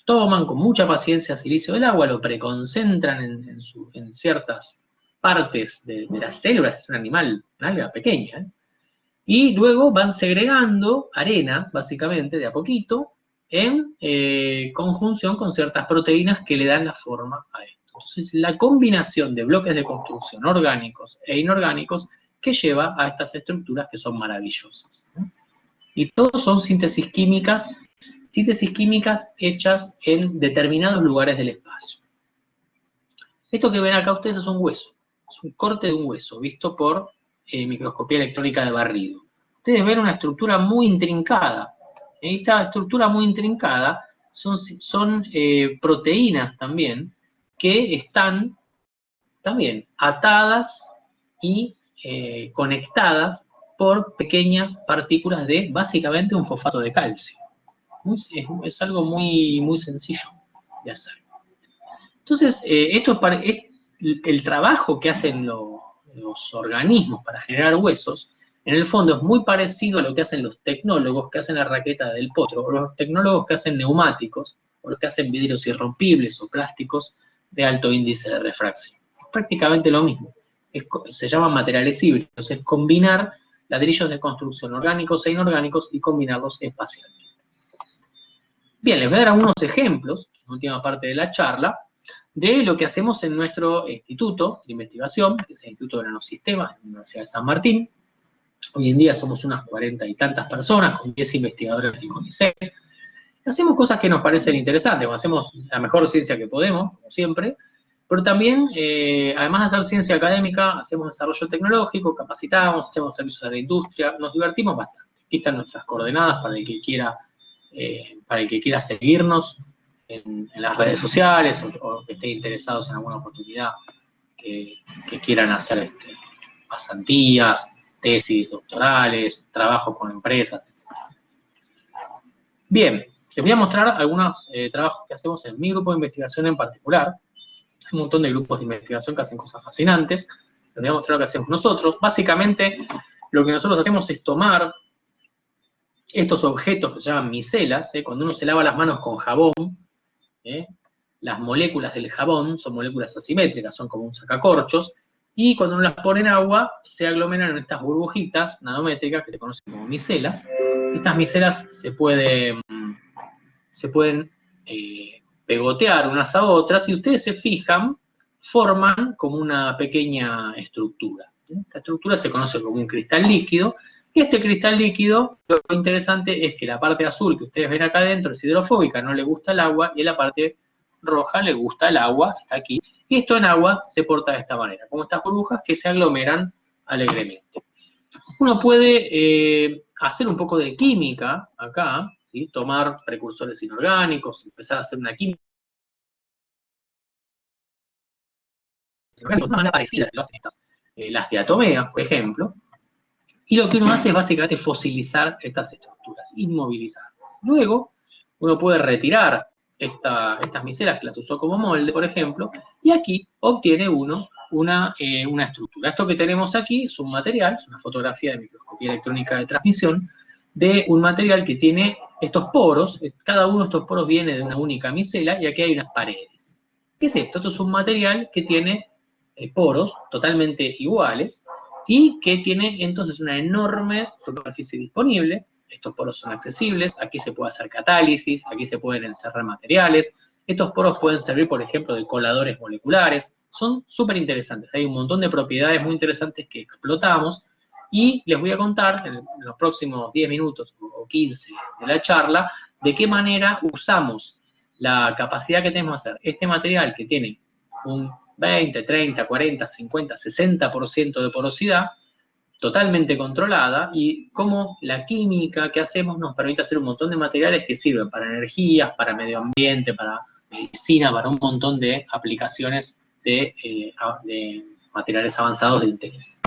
toman con mucha paciencia silicio del agua, lo preconcentran en ciertas partes de las células, es una alga pequeña, y luego van segregando arena, básicamente, de a poquito, en conjunción con ciertas proteínas que le dan la forma a esto. Entonces, la combinación de bloques de construcción orgánicos e inorgánicos que lleva a estas estructuras que son maravillosas. Y todos son síntesis químicas hechas en determinados lugares del espacio. Esto que ven acá ustedes es un hueso, es un corte de un hueso, visto por microscopía electrónica de barrido. Ustedes ven una estructura muy intrincada. Esta estructura muy intrincada son proteínas también, que están también atadas y conectadas por pequeñas partículas de, básicamente, un fosfato de calcio. Es algo muy, muy sencillo de hacer. Entonces, el trabajo que hacen los organismos para generar huesos, en el fondo es muy parecido a lo que hacen los tecnólogos que hacen la raqueta del potro, o los tecnólogos que hacen neumáticos, o los que hacen vidrios irrompibles o plásticos de alto índice de refracción. Es prácticamente lo mismo. Se llaman materiales híbridos, es combinar ladrillos de construcción orgánicos e inorgánicos y combinarlos espacialmente. Bien, les voy a dar algunos ejemplos, en la última parte de la charla, de lo que hacemos en nuestro instituto de investigación, que es el Instituto de Nanosistemas de la Universidad de San Martín. Hoy en día somos unas 40 y tantas personas, con 10 investigadores del CONICET. Hacemos cosas que nos parecen interesantes, hacemos la mejor ciencia que podemos, como siempre, pero también, además de hacer ciencia académica, hacemos desarrollo tecnológico, capacitamos, hacemos servicios a la industria, nos divertimos bastante. Aquí están nuestras coordenadas para el que quiera seguirnos en las redes sociales o que estén interesados en alguna oportunidad que quieran hacer pasantías, tesis doctorales, trabajo con empresas, etc. Bien, les voy a mostrar algunos trabajos que hacemos en mi grupo de investigación en particular. Hay un montón de grupos de investigación que hacen cosas fascinantes. Les voy a mostrar lo que hacemos nosotros. Básicamente, lo que nosotros hacemos es tomar estos objetos que se llaman micelas, cuando uno se lava las manos con jabón, las moléculas del jabón son moléculas asimétricas, son como un sacacorchos, y cuando uno las pone en agua, se aglomeran en estas burbujitas nanométricas que se conocen como micelas. Estas micelas se pueden pegotear unas a otras, y ustedes se fijan, forman como una pequeña estructura. Esta estructura se conoce como un cristal líquido, y este cristal líquido, lo interesante es que la parte azul que ustedes ven acá adentro es hidrofóbica, no le gusta el agua, y la parte roja le gusta el agua, está aquí. Y esto en agua se porta de esta manera, como estas burbujas que se aglomeran alegremente. Uno puede hacer un poco de química acá, ¿sí? Tomar precursores inorgánicos, empezar a hacer una química de una manera parecida a lo que hacen las diatomeas, por ejemplo. Y lo que uno hace es básicamente fosilizar estas estructuras, inmovilizarlas. Luego, uno puede retirar estas micelas que las usó como molde, por ejemplo, y aquí obtiene uno una estructura. Esto que tenemos aquí es un material, es una fotografía de microscopía electrónica de transmisión, de un material que tiene estos poros. Cada uno de estos poros viene de una única micela, y aquí hay unas paredes. ¿Qué es esto? Esto es un material que tiene poros totalmente iguales, y que tiene entonces una enorme superficie disponible. Estos poros son accesibles, aquí se puede hacer catálisis, aquí se pueden encerrar materiales. Estos poros pueden servir, por ejemplo, de coladores moleculares. Son súper interesantes, hay un montón de propiedades muy interesantes que explotamos, y les voy a contar en los próximos 10 minutos o 15 de la charla de qué manera usamos la capacidad que tenemos de hacer este material que tiene un 20, 30, 40, 50, 60% de porosidad totalmente controlada y cómo la química que hacemos nos permite hacer un montón de materiales que sirven para energías, para medio ambiente, para medicina, para un montón de aplicaciones de materiales avanzados de interés.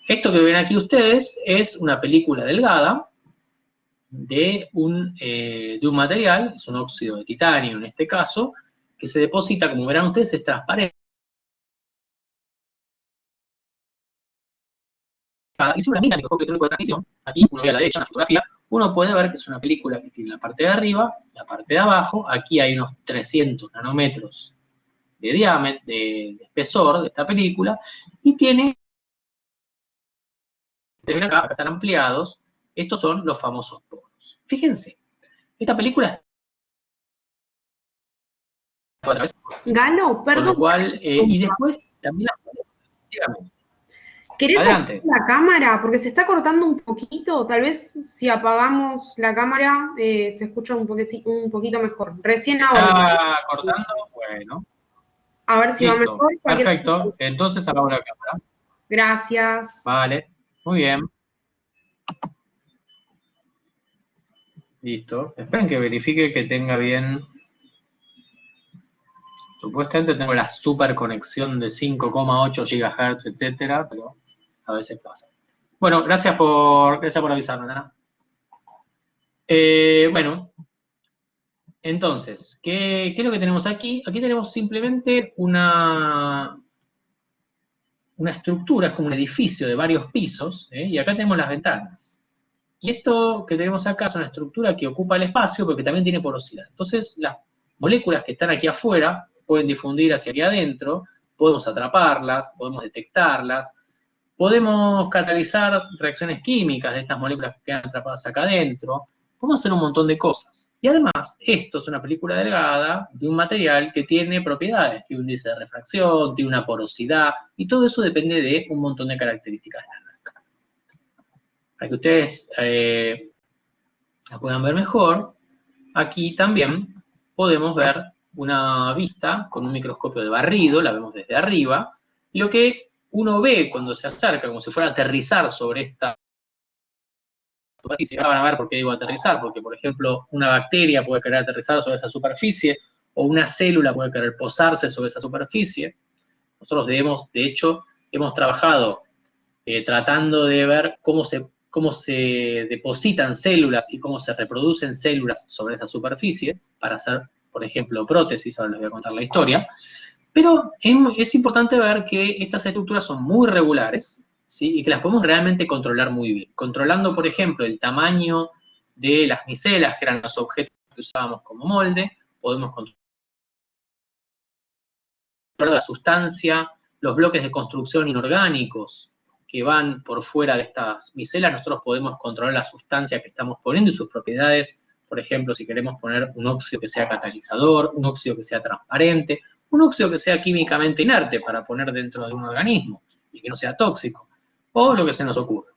Esto que ven aquí ustedes es una película delgada de un material, es un óxido de titanio en este caso, que se deposita, como verán ustedes, es transparente. Y si uno mira el microscopio electrónico de transmisión, aquí uno ve a la derecha en la fotografía, uno puede ver que es una película que tiene la parte de arriba, la parte de abajo, aquí hay unos 300 nanómetros de diámetro, de espesor de esta película, y tiene, ven acá están ampliados, estos son los famosos poros. Fíjense, esta película otra vez, Galo, con perdón. lo cual, y después también, dígame, ¿Querés adelante. apagar la cámara? Porque se está cortando un poquito. Tal vez si apagamos la cámara se escucha un poquito mejor. Recién ahora. ¿Está cortando? Bueno, A ver si va listo, mejor. perfecto, entonces apagamos la cámara. Gracias. Vale, muy bien. Listo. Esperen que verifique que tenga bien. Supuestamente tengo la super conexión de 5,8 GHz, etcétera, pero a veces pasa. Bueno, gracias por avisarme, Nana. Bueno, entonces, ¿qué es lo que tenemos aquí? Aquí tenemos simplemente una estructura, es como un edificio de varios pisos, y acá tenemos las ventanas. Y esto que tenemos acá es una estructura que ocupa el espacio, pero que también tiene porosidad. Entonces, las moléculas que están aquí afuera pueden difundir hacia aquí adentro, podemos atraparlas, podemos detectarlas, podemos catalizar reacciones químicas de estas moléculas que quedan atrapadas acá adentro, podemos hacer un montón de cosas. Y además, esto es una película delgada de un material que tiene propiedades, tiene un índice de refracción, tiene una porosidad, y todo eso depende de un montón de características. Para que ustedes la puedan ver mejor, aquí también podemos ver una vista con un microscopio de barrido, la vemos desde arriba, y lo que uno ve cuando se acerca, como si fuera a aterrizar sobre esta superficie. Ahora van a ver por qué digo aterrizar, porque por ejemplo una bacteria puede querer aterrizar sobre esa superficie, o una célula puede querer posarse sobre esa superficie. Nosotros de hecho, hemos trabajado tratando de ver cómo se depositan células y cómo se reproducen células sobre esa superficie para hacer, por ejemplo, prótesis, ahora les voy a contar la historia. Pero es importante ver que estas estructuras son muy regulares, ¿sí? Y que las podemos realmente controlar muy bien. Controlando, por ejemplo, el tamaño de las micelas, que eran los objetos que usábamos como molde, podemos controlar la sustancia, los bloques de construcción inorgánicos que van por fuera de estas micelas, nosotros podemos controlar la sustancia que estamos poniendo y sus propiedades. Por ejemplo, si queremos poner un óxido que sea catalizador, un óxido que sea transparente, un óxido que sea químicamente inerte para poner dentro de un organismo y que no sea tóxico, o lo que se nos ocurra.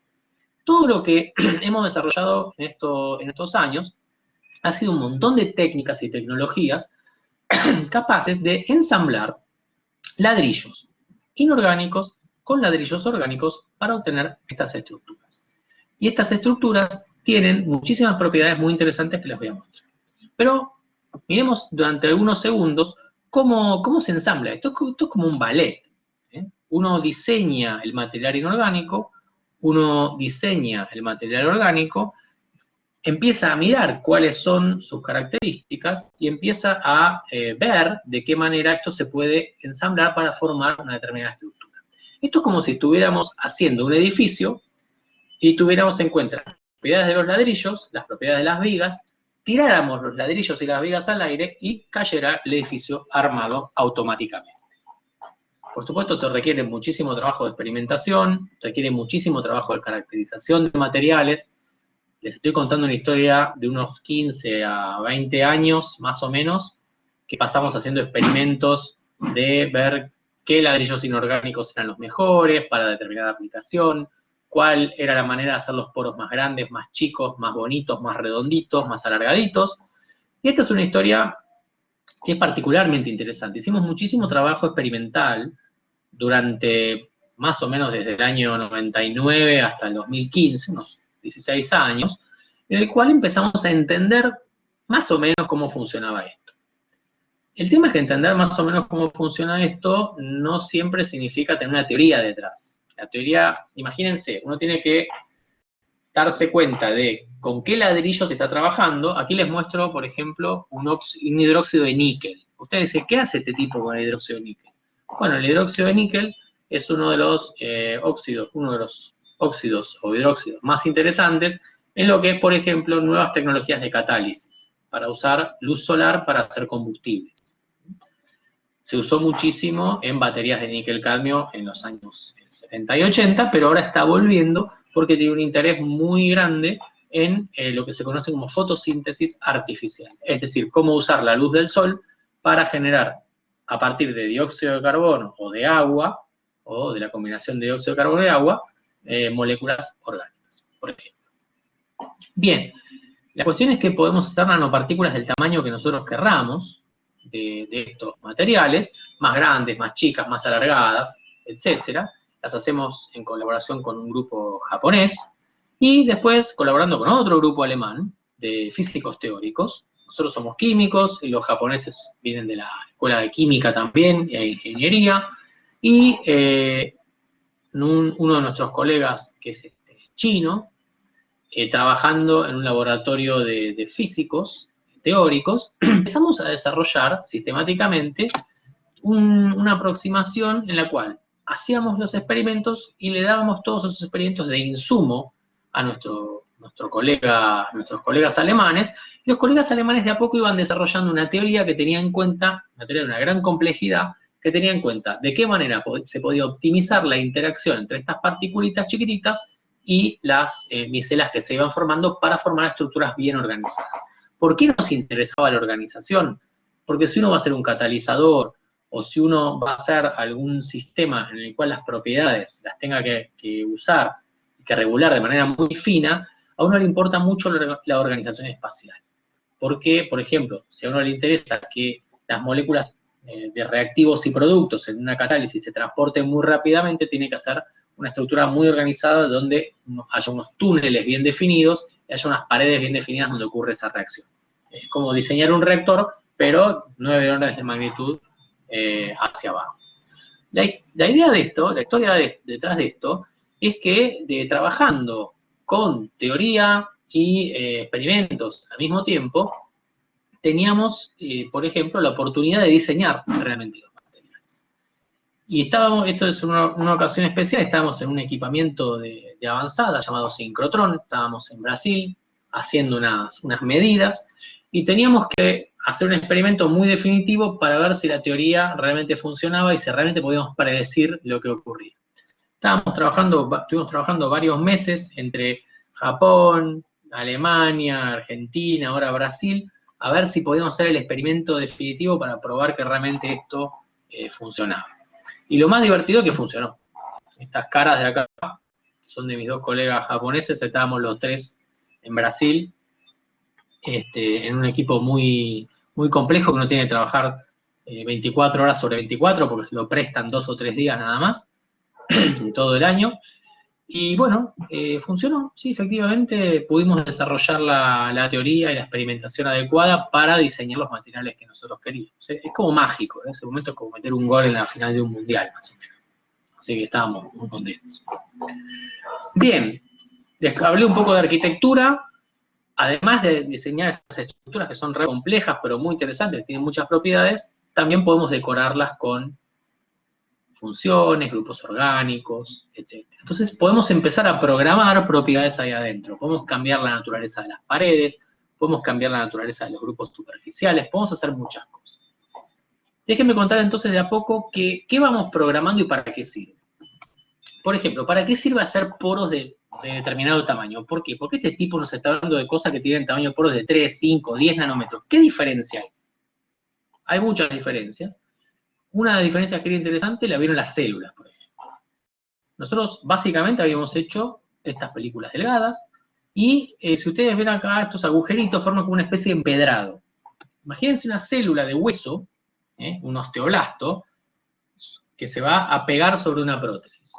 Todo lo que hemos desarrollado en estos años ha sido un montón de técnicas y tecnologías capaces de ensamblar ladrillos inorgánicos con ladrillos orgánicos para obtener estas estructuras. Y estas estructuras tienen muchísimas propiedades muy interesantes que les voy a mostrar. Pero miremos durante algunos segundos cómo se ensambla. Esto es como un ballet. Uno diseña el material inorgánico, uno diseña el material orgánico, empieza a mirar cuáles son sus características y empieza a ver de qué manera esto se puede ensamblar para formar una determinada estructura. Esto es como si estuviéramos haciendo un edificio y tuviéramos en cuenta las propiedades de los ladrillos, las propiedades de las vigas, tiráramos los ladrillos y las vigas al aire y cayera el edificio armado automáticamente. Por supuesto, esto requiere muchísimo trabajo de experimentación, requiere muchísimo trabajo de caracterización de materiales. Les estoy contando una historia de unos 15 a 20 años, más o menos, que pasamos haciendo experimentos de ver qué ladrillos inorgánicos eran los mejores para determinada aplicación, cuál era la manera de hacer los poros más grandes, más chicos, más bonitos, más redonditos, más alargaditos. Y esta es una historia que es particularmente interesante. Hicimos muchísimo trabajo experimental durante más o menos desde el año 99 hasta el 2015, unos 16 años, en el cual empezamos a entender más o menos cómo funcionaba esto. El tema es que entender más o menos cómo funciona esto no siempre significa tener una teoría detrás. La teoría, imagínense, uno tiene que darse cuenta de con qué ladrillo se está trabajando. Aquí les muestro, por ejemplo, un hidróxido de níquel. Ustedes dicen, ¿qué hace este tipo con el hidróxido de níquel? Bueno, el hidróxido de níquel es uno de los óxidos o hidróxidos más interesantes en lo que es, por ejemplo, nuevas tecnologías de catálisis, para usar luz solar para hacer combustibles. Se usó muchísimo en baterías de níquel-cadmio en los años 70 y 80, pero ahora está volviendo porque tiene un interés muy grande en lo que se conoce como fotosíntesis artificial. Es decir, cómo usar la luz del sol para generar, a partir de dióxido de carbono o de agua, o de la combinación de dióxido de carbono y agua, moléculas orgánicas, por ejemplo. Bien, la cuestión es que podemos hacer nanopartículas del tamaño que nosotros querramos de estos materiales, más grandes, más chicas, más alargadas, etcétera. Las hacemos en colaboración con un grupo japonés y después colaborando con otro grupo alemán de físicos teóricos. Nosotros somos químicos y los japoneses vienen de la escuela de química también e ingeniería. Y uno de nuestros colegas, que es chino, trabajando en un laboratorio de físicos teóricos, empezamos a desarrollar sistemáticamente una aproximación en la cual hacíamos los experimentos y le dábamos todos esos experimentos de insumo a nuestros colegas alemanes, y los colegas alemanes de a poco iban desarrollando una teoría que tenía en cuenta, una teoría de una gran complejidad, que tenía en cuenta de qué manera se podía optimizar la interacción entre estas partículitas chiquititas y las micelas que se iban formando para formar estructuras bien organizadas. ¿Por qué nos interesaba la organización? Porque si uno va a hacer un catalizador o si uno va a hacer algún sistema en el cual las propiedades las tenga que usar y que regular de manera muy fina, a uno le importa mucho la organización espacial. Porque, por ejemplo, si a uno le interesa que las moléculas de reactivos y productos en una catálisis se transporten muy rápidamente, tiene que hacer una estructura muy organizada donde haya unos túneles bien definidos y haya unas paredes bien definidas donde ocurre esa reacción. Es como diseñar un reactor, pero 9 órdenes de magnitud hacia abajo. La idea de esto, la historia detrás de esto, es que trabajando con teoría y experimentos al mismo tiempo, teníamos, por ejemplo, la oportunidad de diseñar realmente los materiales. Y estábamos, esto es una ocasión especial, estábamos en un equipamiento de avanzada llamado sincrotrón, estábamos en Brasil haciendo unas medidas y teníamos que hacer un experimento muy definitivo para ver si la teoría realmente funcionaba y si realmente podíamos predecir lo que ocurría. Estuvimos trabajando varios meses entre Japón, Alemania, Argentina, ahora Brasil, a ver si podíamos hacer el experimento definitivo para probar que realmente esto funcionaba. Y lo más divertido es que funcionó. Estas caras de acá son de mis dos colegas japoneses, estábamos los tres en Brasil, en un equipo muy, muy complejo que uno tiene que trabajar 24 horas sobre 24 porque se lo prestan 2 o 3 días nada más, en todo el año. Y bueno, funcionó, sí, efectivamente pudimos desarrollar la teoría y la experimentación adecuada para diseñar los materiales que nosotros queríamos. Es como mágico, en ese momento es como meter un gol en la final de un mundial, más o menos. Así que estábamos muy contentos. Bien, les hablé un poco de arquitectura. Además de diseñar estas estructuras que son re complejas, pero muy interesantes, que tienen muchas propiedades, también podemos decorarlas con funciones, grupos orgánicos, etc. Entonces podemos empezar a programar propiedades ahí adentro. Podemos cambiar la naturaleza de las paredes, podemos cambiar la naturaleza de los grupos superficiales, podemos hacer muchas cosas. Déjenme contar entonces de a poco qué vamos programando y para qué sirve. Por ejemplo, ¿para qué sirve hacer poros de determinado tamaño? ¿Por qué? Porque este tipo nos está hablando de cosas que tienen tamaño de poros de 3, 5, 10 nanómetros. ¿Qué diferencia hay? Hay muchas diferencias. Una de las diferencias que era interesante la vieron las células, por ejemplo. Nosotros básicamente habíamos hecho estas películas delgadas y si ustedes ven acá estos agujeritos forman como una especie de empedrado. Imagínense una célula de hueso, un osteoblasto, que se va a pegar sobre una prótesis.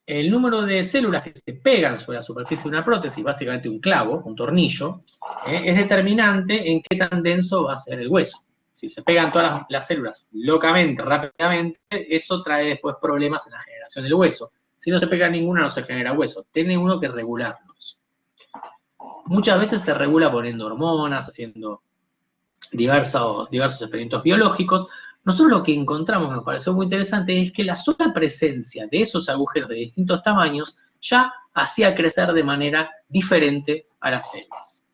el número de células que se pegan sobre la superficie de una prótesis, básicamente un clavo, un tornillo, es determinante en qué tan denso va a ser el hueso. Si se pegan todas las células locamente, rápidamente, eso trae después problemas en la generación del hueso. Si no se pega ninguna, no se genera hueso. Tiene uno que regularlo. Muchas veces se regula poniendo hormonas, haciendo diversos experimentos biológicos. Nosotros lo que encontramos, nos pareció muy interesante, es que la sola presencia de esos agujeros de distintos tamaños ya hacía crecer de manera diferente a las células.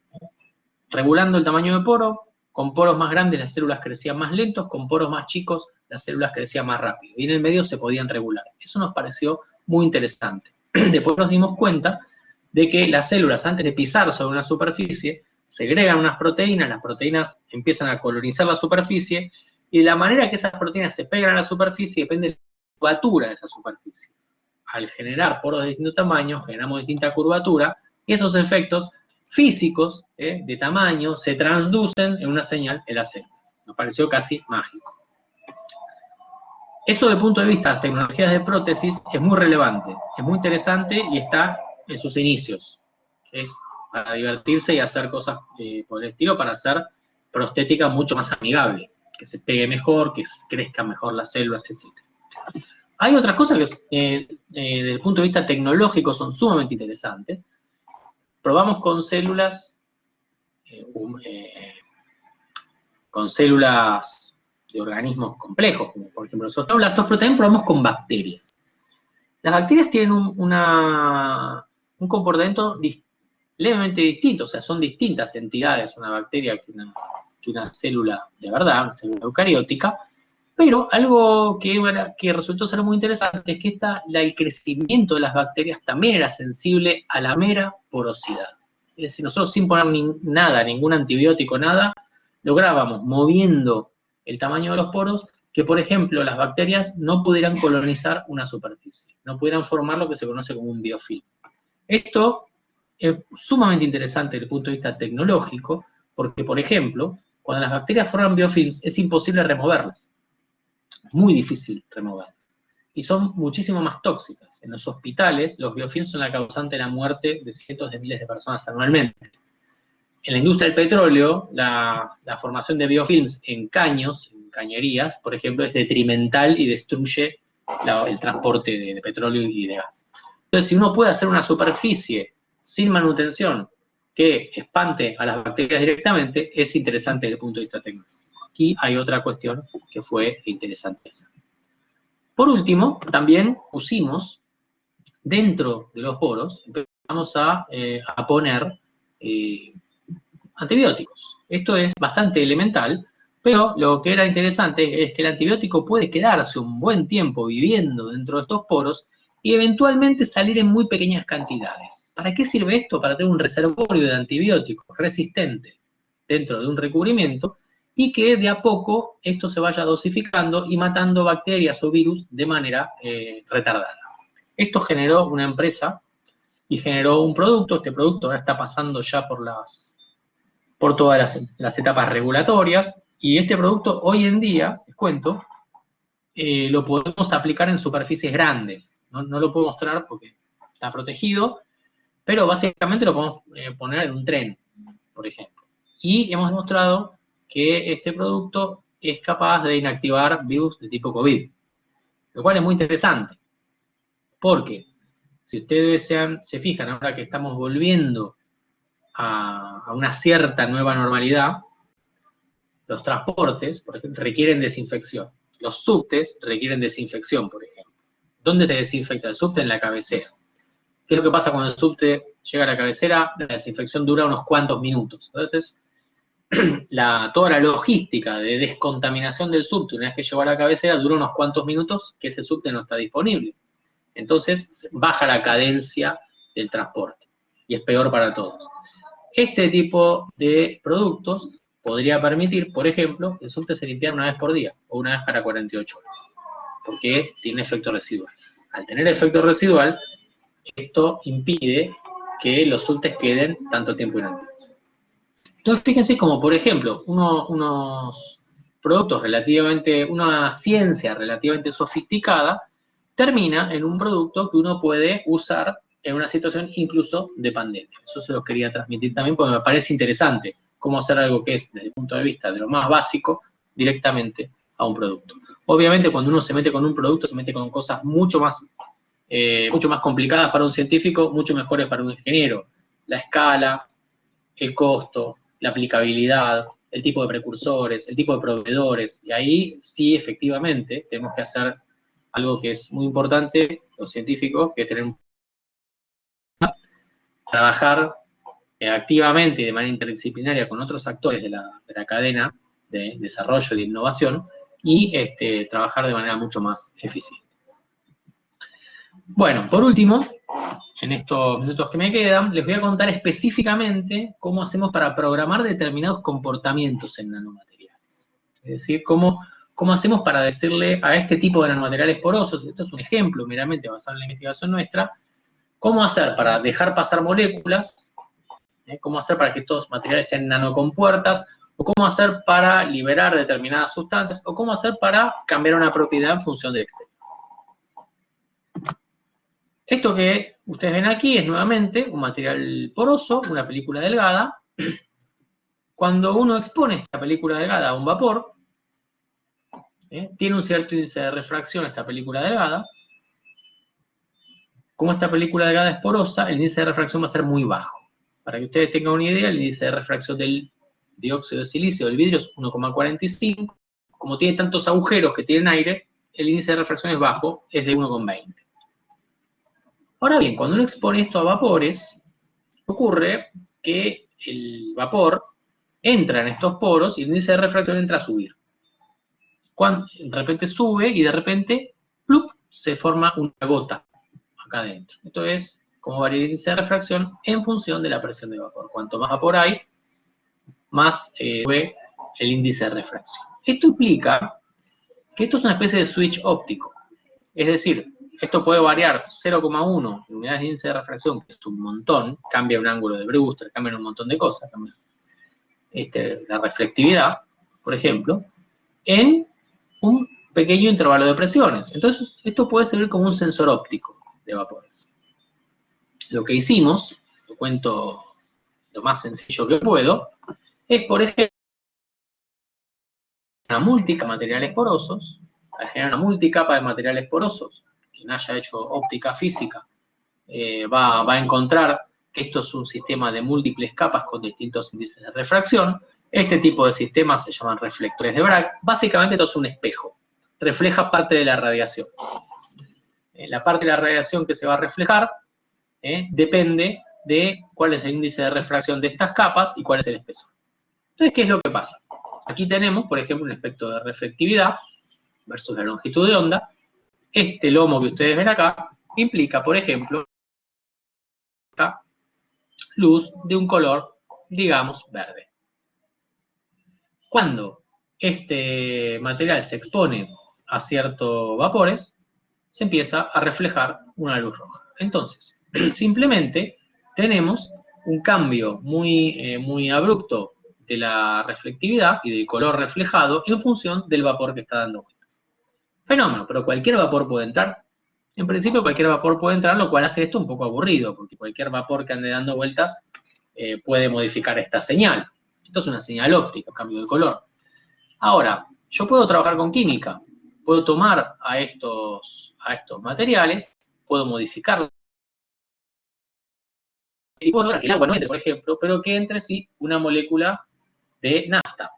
Regulando el tamaño de poro, con poros más grandes las células crecían más lentos, con poros más chicos las células crecían más rápido. Y en el medio se podían regular. Eso nos pareció muy interesante. Después nos dimos cuenta de que las células, antes de pisar sobre una superficie, segregan unas proteínas, las proteínas empiezan a colonizar la superficie, y la manera que esas proteínas se pegan a la superficie depende de la curvatura de esa superficie. Al generar poros de distinto tamaño, generamos distinta curvatura, y esos efectos físicos de tamaño se transducen en una señal en las células. Nos pareció casi mágico. Eso, desde el punto de vista de las tecnologías de prótesis, es muy relevante, es muy interesante y está en sus inicios. Es para divertirse y hacer cosas por el estilo, para hacer prostética mucho más amigable, que se pegue mejor, que crezcan mejor las células, etc. Hay otras cosas que desde el punto de vista tecnológico son sumamente interesantes. Probamos con células de organismos complejos, como por ejemplo los osteoblastos, pero también probamos con bacterias. Las bacterias tienen un comportamiento levemente distinto, o sea, son distintas entidades una bacteria que una célula de verdad, una célula eucariótica, pero algo que resultó ser muy interesante es que el crecimiento de las bacterias también era sensible a la mera porosidad. Es decir, nosotros sin poner nada, ningún antibiótico, nada, lográbamos, moviendo el tamaño de los poros, que por ejemplo las bacterias no pudieran colonizar una superficie, no pudieran formar lo que se conoce como un biofilm. Esto es sumamente interesante desde el punto de vista tecnológico, porque por ejemplo, cuando las bacterias forman biofilms es imposible removerlas, muy difícil removerlas, y son muchísimo más tóxicas. En los hospitales los biofilms son la causante de la muerte de cientos de miles de personas anualmente. En la industria del petróleo, la formación de biofilms en caños, en cañerías, por ejemplo, es detrimental y destruye el transporte de petróleo y de gas. Entonces, si uno puede hacer una superficie sin manutención que espante a las bacterias directamente, es interesante desde el punto de vista técnico. Aquí hay otra cuestión que fue interesante. Por último, también pusimos dentro de los poros, empezamos a poner antibióticos. Esto es bastante elemental, pero lo que era interesante es que el antibiótico puede quedarse un buen tiempo viviendo dentro de estos poros y eventualmente salir en muy pequeñas cantidades. ¿Para qué sirve esto? Para tener un reservorio de antibióticos resistente dentro de un recubrimiento y que de a poco esto se vaya dosificando y matando bacterias o virus de manera retardada. Esto generó una empresa y generó un producto. Este producto ahora está pasando ya por todas las etapas regulatorias, y este producto hoy en día, les cuento, lo podemos aplicar en superficies grandes. No lo puedo mostrar porque está protegido, pero básicamente lo podemos poner en un tren, por ejemplo. Y hemos demostrado que este producto es capaz de inactivar virus de tipo COVID, lo cual es muy interesante, porque si ustedes se fijan, ahora que estamos volviendo a una cierta nueva normalidad, los transportes, por ejemplo, requieren desinfección. Los subtes requieren desinfección, por ejemplo. ¿Dónde se desinfecta el subte? En la cabecera. ¿Qué es lo que pasa cuando el subte llega a la cabecera? La desinfección dura unos cuantos minutos. Entonces, toda la logística de descontaminación del subte, una vez que llegó a la cabecera, dura unos cuantos minutos que ese subte no está disponible. Entonces, baja la cadencia del transporte y es peor para todos. Este tipo de productos podría permitir, por ejemplo, que el subte se limpiara una vez por día o una vez cada 48 horas, porque tiene efecto residual. Al tener efecto residual, esto impide que los subtes queden tanto tiempo inactivos. Entonces, fíjense como, por ejemplo, unos productos una ciencia relativamente sofisticada termina en un producto que uno puede usar en una situación incluso de pandemia. Eso se lo quería transmitir también porque me parece interesante cómo hacer algo que es, desde el punto de vista de lo más básico, directamente a un producto. Obviamente, cuando uno se mete con un producto, se mete con cosas mucho más complicadas para un científico, mucho mejores para un ingeniero. La escala, el costo, la aplicabilidad, el tipo de precursores, el tipo de proveedores, y ahí sí, efectivamente, tenemos que hacer algo que es muy importante, los científicos, que es trabajar activamente y de manera interdisciplinaria con otros actores de la cadena de desarrollo y de innovación, y trabajar de manera mucho más eficiente. Bueno, por último, en estos minutos que me quedan, les voy a contar específicamente cómo hacemos para programar determinados comportamientos en nanomateriales. Es decir, cómo hacemos para decirle a este tipo de nanomateriales porosos, esto es un ejemplo meramente basado en la investigación nuestra, cómo hacer para dejar pasar moléculas, cómo hacer para que estos materiales sean nanocompuertas, o cómo hacer para liberar determinadas sustancias, o cómo hacer para cambiar una propiedad en función del exterior. Esto que ustedes ven aquí es nuevamente un material poroso, una película delgada. Cuando uno expone esta película delgada a un vapor, tiene un cierto índice de refracción esta película delgada. Como esta película delgada es porosa, el índice de refracción va a ser muy bajo. Para que ustedes tengan una idea, el índice de refracción del dióxido de silicio del vidrio es 1,45. Como tiene tantos agujeros que tienen aire, el índice de refracción es bajo, es de 1,20. Ahora bien, cuando uno expone esto a vapores, ocurre que el vapor entra en estos poros y el índice de refracción entra a subir. De repente sube y de repente, ¡plup!, se forma una gota acá adentro. Esto es cómo varía el índice de refracción en función de la presión de vapor. Cuanto más vapor hay, más sube el índice de refracción. Esto implica que esto es una especie de switch óptico. Es decir, esto puede variar 0,1 unidades de índice de refracción, que es un montón, cambia un ángulo de Brewster, cambia un montón de cosas, cambia la reflectividad, por ejemplo, en un pequeño intervalo de presiones. Entonces, esto puede servir como un sensor óptico de vapores. Lo que hicimos, lo cuento lo más sencillo que puedo, es, por ejemplo, una multicapa de materiales porosos. Al generar una multicapa de materiales porosos, quien haya hecho óptica física va a encontrar que esto es un sistema de múltiples capas con distintos índices de refracción. Este tipo de sistemas se llaman reflectores de Bragg. Básicamente esto es un espejo, refleja parte de la radiación. La parte de la radiación que se va a reflejar depende de cuál es el índice de refracción de estas capas y cuál es el espesor. Entonces, ¿qué es lo que pasa? Aquí tenemos, por ejemplo, un espectro de reflectividad versus la longitud de onda. Este lomo que ustedes ven acá implica, por ejemplo, luz de un color, digamos, verde. Cuando este material se expone a ciertos vapores, se empieza a reflejar una luz roja. Entonces, simplemente tenemos un cambio muy abrupto de la reflectividad y del color reflejado en función del vapor que está dando vueltas. Fenómeno, pero cualquier vapor puede entrar. En principio cualquier vapor puede entrar, lo cual hace esto un poco aburrido, porque cualquier vapor que ande dando vueltas puede modificar esta señal. Esto es una señal óptica, cambio de color. Ahora, yo puedo trabajar con química. Puedo tomar a estos materiales, puedo modificarlos. Y puedo lograr que el agua no entre, por ejemplo, pero que entre sí una molécula de nafta.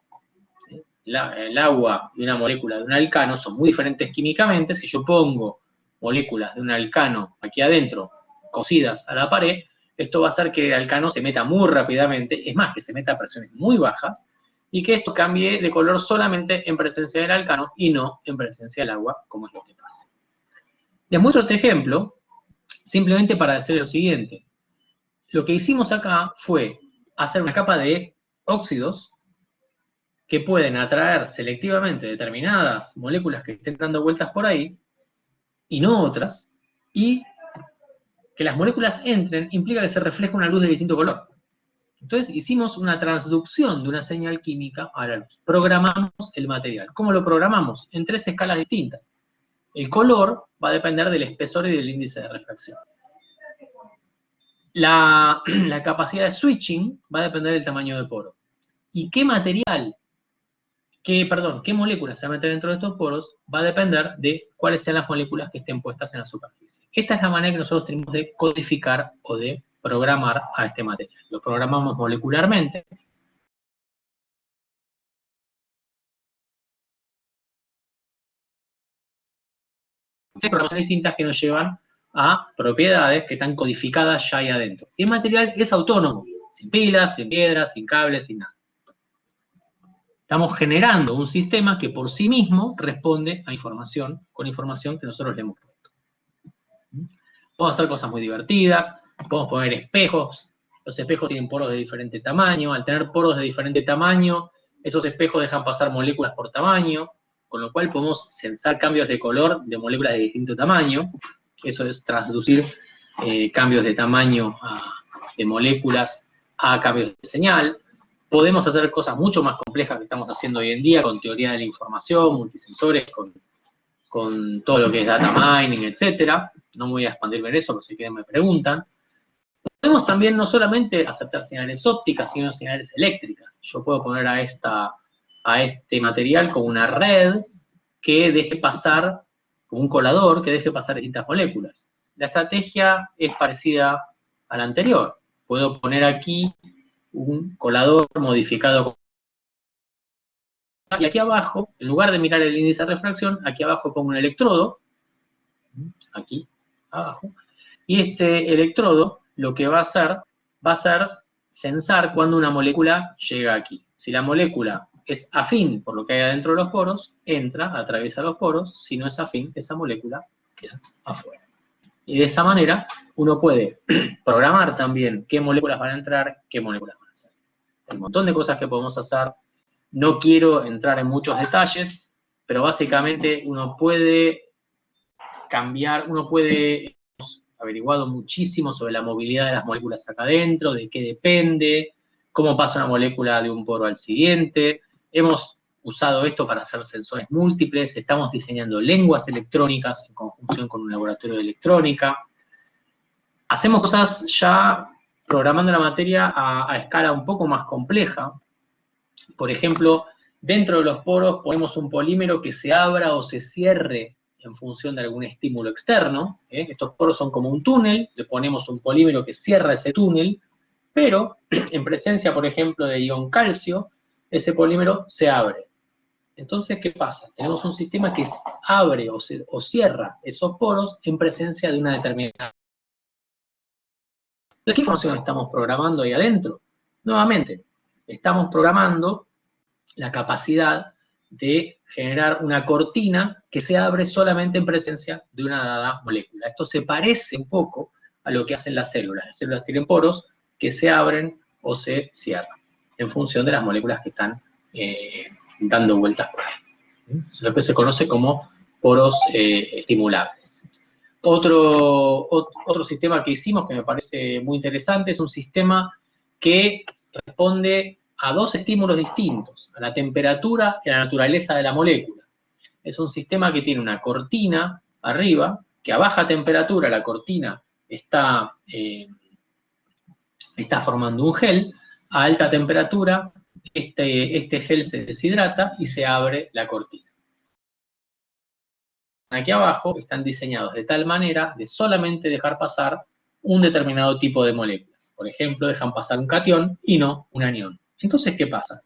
El agua y una molécula de un alcano son muy diferentes químicamente. Si yo pongo moléculas de un alcano aquí adentro, cosidas a la pared, esto va a hacer que el alcano se meta muy rápidamente, es más, que se meta a presiones muy bajas, y que esto cambie de color solamente en presencia del alcano y no en presencia del agua, como es lo que pasa. Les muestro este ejemplo, simplemente para decir lo siguiente. Lo que hicimos acá fue hacer una capa de óxidos que pueden atraer selectivamente determinadas moléculas que estén dando vueltas por ahí, y no otras, y que las moléculas entren implica que se refleja una luz de distinto color. Entonces hicimos una transducción de una señal química a la luz. Programamos el material. ¿Cómo lo programamos? En 3 escalas distintas. El color va a depender del espesor y del índice de refracción. La capacidad de switching va a depender del tamaño de poro. ¿Y qué material, qué moléculas se van a meter dentro de estos poros? Va a depender de cuáles sean las moléculas que estén puestas en la superficie. Esta es la manera que nosotros tenemos de codificar o de programar a este material. Lo programamos molecularmente. Hay programaciones distintas que nos llevan a propiedades que están codificadas ya ahí adentro. Y el material es autónomo, sin pilas, sin piedras, sin cables, sin nada. Estamos generando un sistema que por sí mismo responde a información, con información que nosotros le hemos puesto. Podemos hacer cosas muy divertidas, podemos poner espejos. Los espejos tienen poros de diferente tamaño. Al tener poros de diferente tamaño, esos espejos dejan pasar moléculas por tamaño, con lo cual podemos sensar cambios de color de moléculas de distinto tamaño. Eso es traducir cambios de tamaño de moléculas a cambios de señal. Podemos hacer cosas mucho más complejas que estamos haciendo hoy en día con teoría de la información, multisensores, con todo lo que es data mining, etc. No me voy a expandirme en eso, pero si quieren me preguntan. Podemos también no solamente aceptar señales ópticas, sino señales eléctricas. Yo puedo poner a este material como una red que deje pasar, como un colador que deje pasar distintas moléculas. La estrategia es parecida a la anterior. Puedo poner aquí un colador modificado. Y aquí abajo, en lugar de mirar el índice de refracción, aquí abajo pongo un electrodo, aquí abajo, y este electrodo lo que va a ser sensar cuando una molécula llega aquí. Si la molécula es afín por lo que hay adentro de los poros, entra, atraviesa los poros. Si no es afín, esa molécula queda afuera. Y de esa manera uno puede programar también qué moléculas van a entrar, qué moléculas van a salir. Hay un montón de cosas que podemos hacer. No quiero entrar en muchos detalles, pero básicamente uno puede cambiar, hemos averiguado muchísimo sobre la movilidad de las moléculas acá adentro, de qué depende, cómo pasa una molécula de un poro al siguiente. Hemos usado esto para hacer sensores múltiples, estamos diseñando lenguas electrónicas en conjunción con un laboratorio de electrónica. Hacemos cosas ya programando la materia a escala un poco más compleja. Por ejemplo, dentro de los poros ponemos un polímero que se abra o se cierre en función de algún estímulo externo. Estos poros son como un túnel, le ponemos un polímero que cierra ese túnel, pero en presencia, por ejemplo, de ion calcio, ese polímero se abre. Entonces, ¿qué pasa? Tenemos un sistema que abre o cierra esos poros en presencia de una determinada. ¿De qué información estamos programando ahí adentro? Nuevamente, estamos programando la capacidad de generar una cortina que se abre solamente en presencia de una dada molécula. Esto se parece un poco a lo que hacen las células. Las células tienen poros que se abren o se cierran en función de las moléculas que están dando vueltas por ahí. Lo que se conoce como poros estimulables. Otro sistema que hicimos que me parece muy interesante es un sistema que responde a dos estímulos distintos, a la temperatura y a la naturaleza de la molécula. Es un sistema que tiene una cortina arriba, que a baja temperatura la cortina está formando un gel, a alta temperatura este gel se deshidrata y se abre la cortina. Aquí abajo están diseñados de tal manera de solamente dejar pasar un determinado tipo de moléculas. Por ejemplo, dejan pasar un catión y no un anión. Entonces, ¿qué pasa?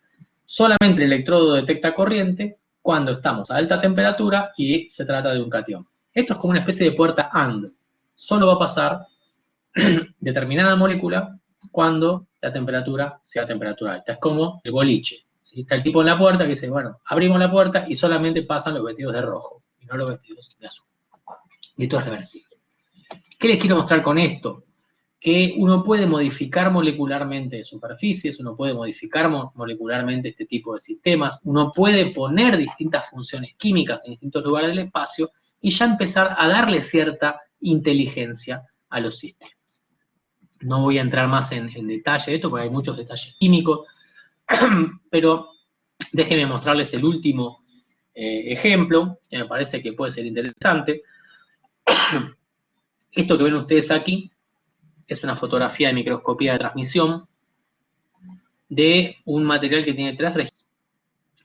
Solamente el electrodo detecta corriente cuando estamos a alta temperatura y se trata de un catión. Esto es como una especie de puerta AND. Solo va a pasar determinada molécula cuando la temperatura sea temperatura alta. Es como el boliche. ¿Sí? Está el tipo en la puerta que dice, bueno, abrimos la puerta y solamente pasan los vestidos de rojo y no los vestidos de azul. Y esto es reversible. ¿Qué les quiero mostrar con esto? Que uno puede modificar molecularmente superficies, uno puede modificar molecularmente este tipo de sistemas, uno puede poner distintas funciones químicas en distintos lugares del espacio y ya empezar a darle cierta inteligencia a los sistemas. No voy a entrar más en detalle de esto porque hay muchos detalles químicos, pero déjenme mostrarles el último ejemplo, que me parece que puede ser interesante. Esto que ven ustedes aquí es una fotografía de microscopía de transmisión de un material que tiene tres regiones.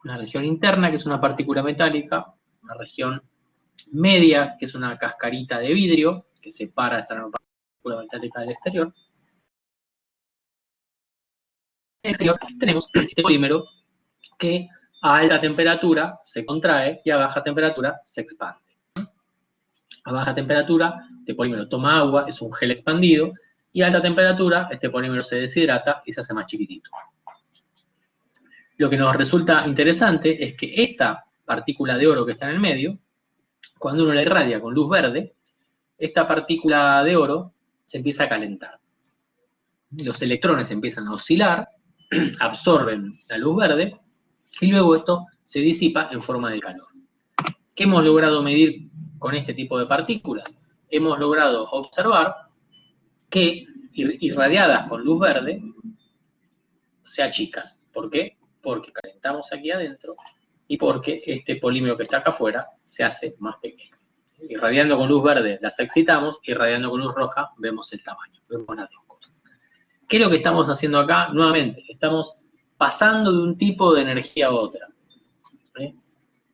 Una región interna, que es una partícula metálica, una región media, que es una cascarita de vidrio, que separa esta partícula metálica del exterior. En el exterior tenemos este polímero que a alta temperatura se contrae y a baja temperatura se expande. A baja temperatura, este polímero toma agua, es un gel expandido, y a alta temperatura, este polímero se deshidrata y se hace más chiquitito. Lo que nos resulta interesante es que esta partícula de oro que está en el medio, cuando uno la irradia con luz verde, esta partícula de oro se empieza a calentar. Los electrones empiezan a oscilar, absorben la luz verde, y luego esto se disipa en forma de calor. ¿Qué hemos logrado medir con este tipo de partículas? Hemos logrado observar que irradiadas con luz verde se achican. ¿Por qué? Porque calentamos aquí adentro y porque este polímero que está acá afuera se hace más pequeño. Irradiando con luz verde las excitamos, irradiando con luz roja vemos el tamaño, vemos las dos cosas. ¿Qué es lo que estamos haciendo acá? Nuevamente, estamos pasando de un tipo de energía a otra.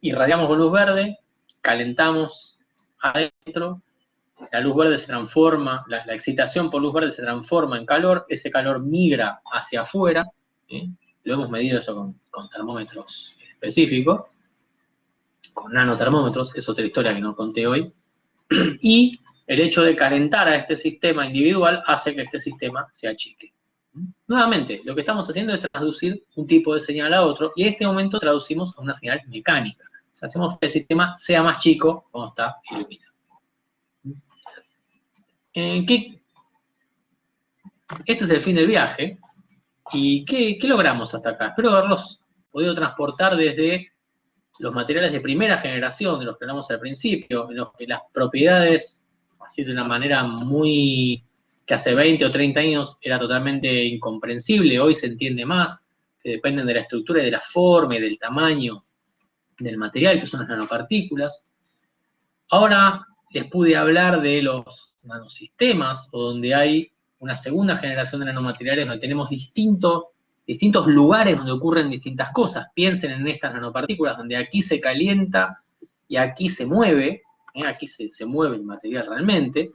Irradiamos con luz verde, calentamos adentro, la luz verde se transforma, la excitación por luz verde se transforma en calor, ese calor migra hacia afuera, lo hemos medido eso con termómetros específicos, con nanotermómetros, es otra historia que no conté hoy, y el hecho de calentar a este sistema individual hace que este sistema se achique. Nuevamente, lo que estamos haciendo es traducir un tipo de señal a otro, y en este momento traducimos a una señal mecánica. O sea, hacemos que el sistema sea más chico cuando está iluminado. Este es el fin del viaje. ¿Y qué logramos hasta acá? Espero haberlos podido transportar desde los materiales de primera generación, de los que hablamos al principio, en los que las propiedades, así de una manera muy que hace 20 o 30 años era totalmente incomprensible, hoy se entiende más, que dependen de la estructura y de la forma y del tamaño del material, que son las nanopartículas. Ahora les pude hablar de los nanosistemas, o donde hay una segunda generación de nanomateriales, donde tenemos distintos lugares donde ocurren distintas cosas. Piensen en estas nanopartículas, donde aquí se calienta y aquí se mueve, aquí se mueve el material realmente,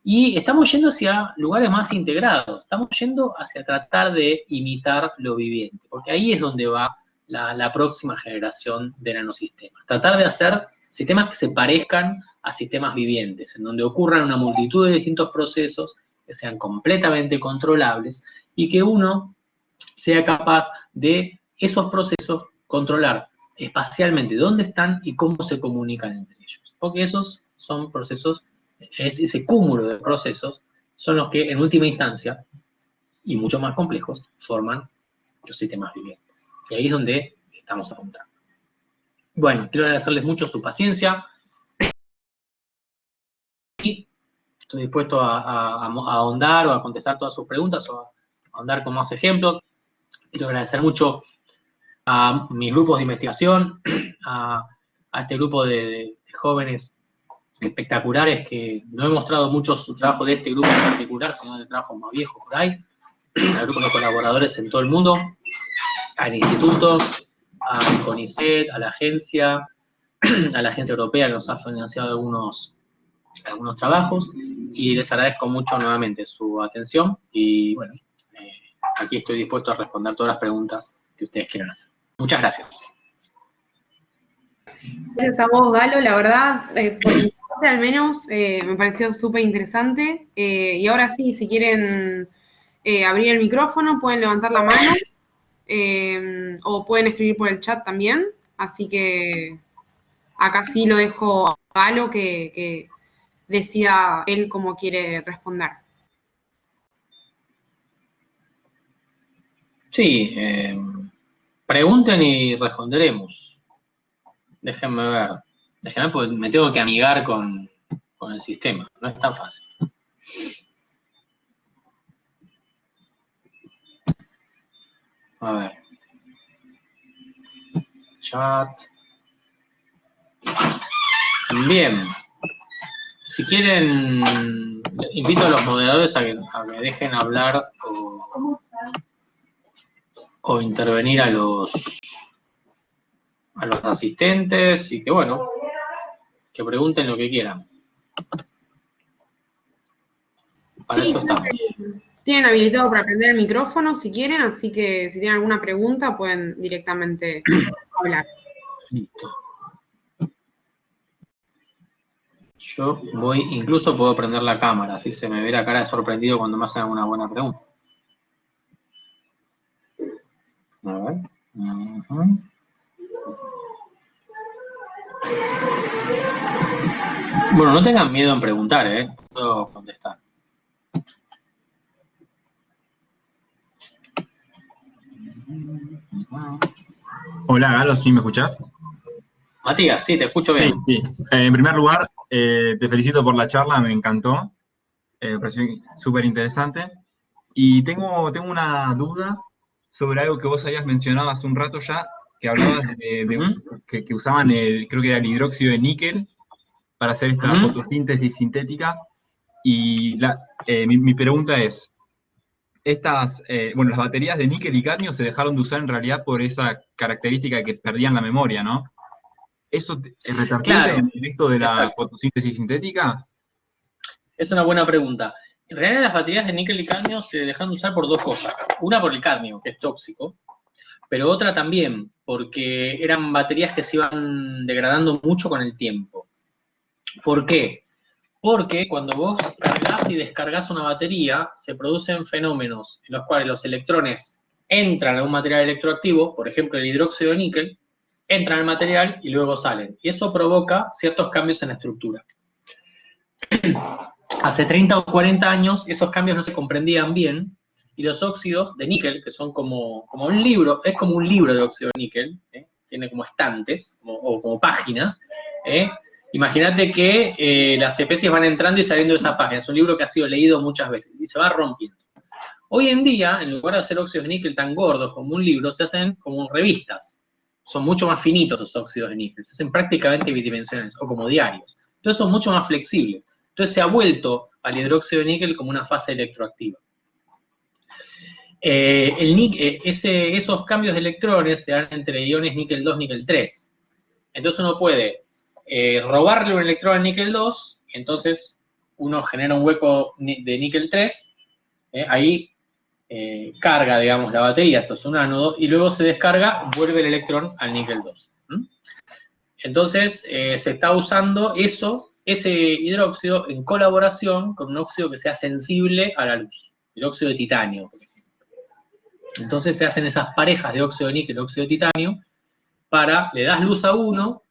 y estamos yendo hacia lugares más integrados, estamos yendo hacia tratar de imitar lo viviente, porque ahí es donde va la próxima generación de nanosistemas. Tratar de hacer sistemas que se parezcan a sistemas vivientes, en donde ocurran una multitud de distintos procesos que sean completamente controlables y que uno sea capaz de esos procesos controlar espacialmente dónde están y cómo se comunican entre ellos. Porque esos son procesos, ese cúmulo de procesos, son los que en última instancia, y mucho más complejos, forman los sistemas vivientes. Y ahí es donde estamos apuntando. Bueno, quiero agradecerles mucho su paciencia. Y estoy dispuesto a ahondar o a contestar todas sus preguntas o a ahondar con más ejemplos. Quiero agradecer mucho a mis grupos de investigación, a este grupo de jóvenes espectaculares que no he mostrado mucho su trabajo de este grupo en particular, sino de trabajos más viejos por ahí, al grupo de colaboradores en todo el mundo, al instituto, a CONICET, a la agencia europea que nos ha financiado algunos trabajos, y les agradezco mucho nuevamente su atención, y bueno, aquí estoy dispuesto a responder todas las preguntas que ustedes quieran hacer. Muchas gracias. Gracias a vos, Galo, la verdad, por mi parte al menos, me pareció súper interesante. Y ahora sí, si quieren abrir el micrófono, pueden levantar la mano o pueden escribir por el chat también. Así que acá sí lo dejo a Galo que decida él cómo quiere responder. Sí, pregunten y responderemos. Déjenme ver. Déjenme, porque me tengo que amigar con el sistema. No es tan fácil. A ver. Chat. Bien. Si quieren, invito a los moderadores a que dejen hablar o intervenir a los asistentes y que, bueno, que pregunten lo que quieran. Para Sí, eso estamos. tienen habilitado para prender el micrófono si quieren, así que si tienen alguna pregunta pueden directamente hablar. Listo. Yo incluso puedo prender la cámara, así se me ve la cara de sorprendido cuando me hacen alguna buena pregunta. A ver. Bueno, no tengan miedo en preguntar, puedo contestar. Hola, Galo, ¿sí me escuchás? Matías, sí, te escucho bien. Sí. En primer lugar, te felicito por la charla, me encantó. Me pareció súper interesante. Y tengo una duda sobre algo que vos habías mencionado hace un rato ya, que hablabas que usaban creo que era el hidróxido de níquel para hacer esta fotosíntesis sintética. Y mi pregunta es, las baterías de níquel y cadmio se dejaron de usar en realidad por esa característica de que perdían la memoria, ¿no? ¿Eso repercute Claro, en esto de la exacto. fotosíntesis sintética? Es una buena pregunta. En realidad las baterías de níquel y cadmio se dejaron de usar por dos cosas. Una por el cadmio, que es tóxico, pero otra también porque eran baterías que se iban degradando mucho con el tiempo. ¿Por qué? Porque cuando vos cargas y descargas una batería, se producen fenómenos en los cuales los electrones entran a un material electroactivo, por ejemplo el hidróxido de níquel, entran al material y luego salen. Y eso provoca ciertos cambios en la estructura. Hace 30 o 40 años esos cambios no se comprendían bien y los óxidos de níquel, que son como un libro, es como un libro de óxido de níquel, tiene como estantes o como páginas. Imagínate que las especies van entrando y saliendo de esas páginas. Es un libro que ha sido leído muchas veces y se va rompiendo. Hoy en día, en lugar de hacer óxidos de níquel tan gordos como un libro, se hacen como revistas. Son mucho más finitos los óxidos de níquel, se hacen prácticamente bidimensionales o como diarios. Entonces son mucho más flexibles. Entonces se ha vuelto al hidróxido de níquel como una fase electroactiva. Esos cambios de electrones se dan entre iones níquel 2 níquel 3. Entonces uno puede robarle un electrón al níquel 2, entonces uno genera un hueco de níquel 3, ahí carga, digamos, la batería, esto es un ánodo, y luego se descarga, vuelve el electrón al níquel 2. Entonces se está usando ese hidróxido en colaboración con un óxido que sea sensible a la luz, el óxido de titanio, por ejemplo. Entonces se hacen esas parejas de óxido de níquel y óxido de titanio le das luz a uno,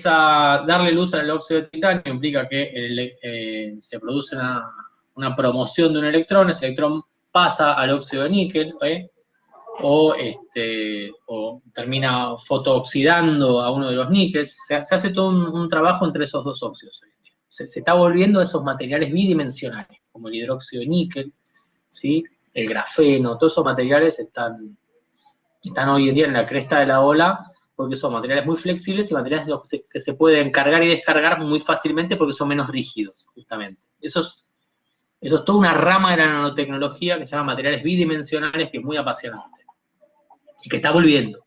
darle luz al óxido de titanio implica que se produce una promoción de un electrón, ese electrón pasa al óxido de níquel, o termina fotooxidando a uno de los níqueles. Se hace todo un trabajo entre esos dos óxidos. Se está volviendo a esos materiales bidimensionales, como el hidróxido de níquel, ¿sí? El grafeno, todos esos materiales están hoy en día en la cresta de la ola, porque son materiales muy flexibles y materiales que se pueden cargar y descargar muy fácilmente porque son menos rígidos, justamente. Eso es toda una rama de la nanotecnología que se llama materiales bidimensionales, que es muy apasionante y que está volviendo.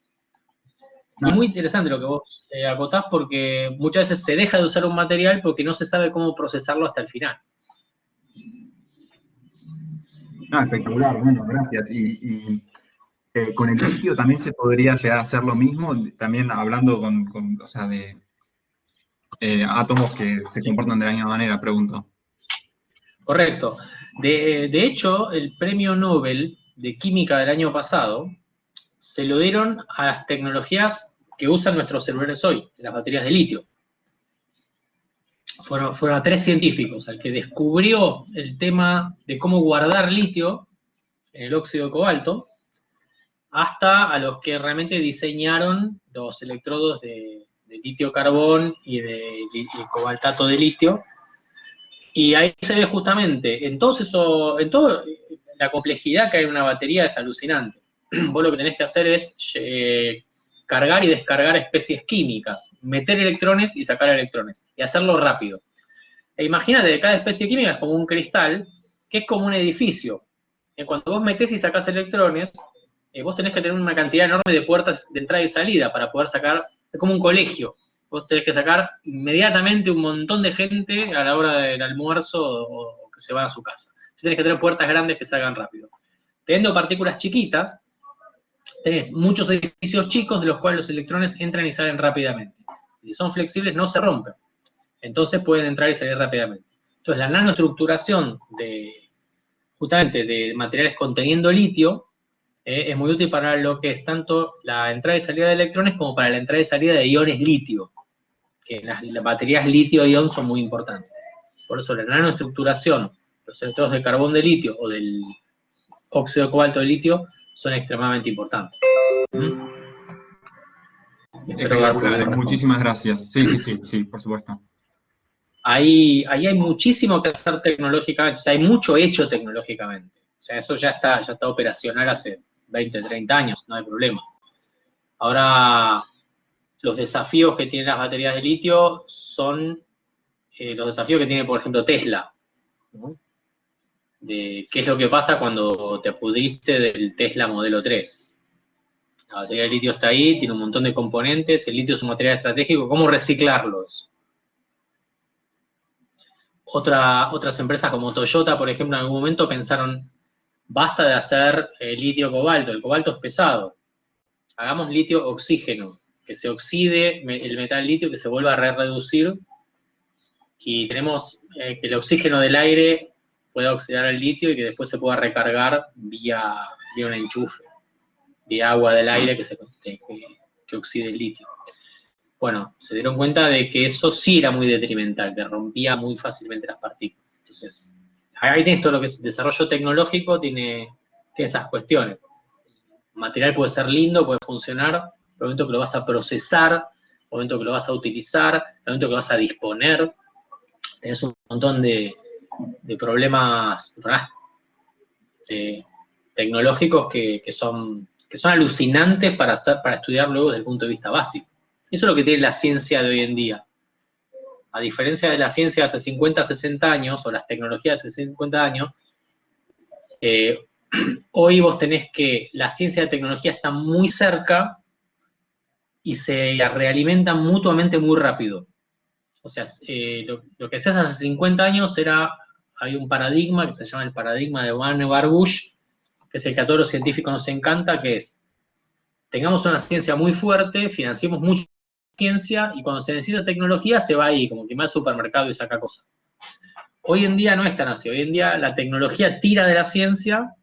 Y muy interesante lo que vos acotás, porque muchas veces se deja de usar un material porque no se sabe cómo procesarlo hasta el final. Espectacular, bueno, gracias. Y con el litio también se podría llegar a hacer lo mismo, también hablando de átomos que se comportan de la misma manera, pregunto. Correcto. De hecho, el premio Nobel de Química del año pasado se lo dieron a las tecnologías que usan nuestros celulares hoy, las baterías de litio. Fueron a 3 científicos, al que descubrió el tema de cómo guardar litio en el óxido de cobalto, hasta a los que realmente diseñaron los electrodos de litio-carbón y de cobaltato de litio. Y ahí se ve justamente, en todo la complejidad que hay en una batería es alucinante. Vos lo que tenés que hacer es cargar y descargar especies químicas, meter electrones y sacar electrones, y hacerlo rápido. E imagínate que cada especie química es como un cristal, que es como un edificio. En cuanto vos metés y sacás electrones, vos tenés que tener una cantidad enorme de puertas de entrada y salida para poder sacar, es como un colegio. Vos tenés que sacar inmediatamente un montón de gente a la hora del almuerzo o que se van a su casa. Entonces tenés que tener puertas grandes que salgan rápido. Teniendo partículas chiquitas, tenés muchos edificios chicos de los cuales los electrones entran y salen rápidamente. Si son flexibles, no se rompen. Entonces pueden entrar y salir rápidamente. Entonces la nanoestructuración justamente de materiales conteniendo litio es muy útil para lo que es tanto la entrada y salida de electrones como para la entrada y salida de iones litio, que las baterías litio-ion son muy importantes. Por eso la nanoestructuración, los electrodos de carbón de litio o del óxido de cobalto de litio son extremadamente importantes. Espectacular, muchísimas gracias. Sí, por supuesto. Ahí hay muchísimo que hacer tecnológicamente, o sea, hay mucho hecho tecnológicamente. O sea, eso ya está operacional hace 20, 30 años, no hay problema. Ahora, los desafíos que tienen las baterías de litio son los desafíos que tiene, por ejemplo, Tesla, ¿no? De qué es lo que pasa cuando te pudriste del Tesla Modelo 3. La batería de litio está ahí, tiene un montón de componentes, el litio es un material estratégico, ¿cómo reciclarlo eso? Otras empresas como Toyota, por ejemplo, en algún momento pensaron, basta de hacer litio-cobalto, el cobalto es pesado, hagamos litio-oxígeno, que se oxide el metal litio, que se vuelva a reducir, y tenemos que el oxígeno del aire pueda oxidar el litio y que después se pueda recargar vía un enchufe, vía agua del aire que oxide el litio. Bueno, se dieron cuenta de que eso sí era muy detrimental, que rompía muy fácilmente las partículas. Entonces, ahí tienes todo lo que es desarrollo tecnológico, tiene esas cuestiones. El material puede ser lindo, puede funcionar, pero el momento que lo vas a procesar, el momento que lo vas a utilizar, el momento que lo vas a disponer, tenés un montón de problemas tecnológicos que son alucinantes para estudiar luego desde el punto de vista básico. Eso es lo que tiene la ciencia de hoy en día. A diferencia de la ciencia de hace 50, 60 años, o las tecnologías de hace 50 años, hoy vos tenés que la ciencia y la tecnología están muy cerca y se realimentan mutuamente muy rápido. O sea, lo que hacías hace 50 años hay un paradigma que se llama el paradigma de Vannevar-Bush, que es el que a todos los científicos nos encanta, que es, tengamos una ciencia muy fuerte, financiemos mucha ciencia, y cuando se necesita tecnología se va ahí, como que va al supermercado y saca cosas. Hoy en día no es tan así, hoy en día la tecnología tira de la ciencia,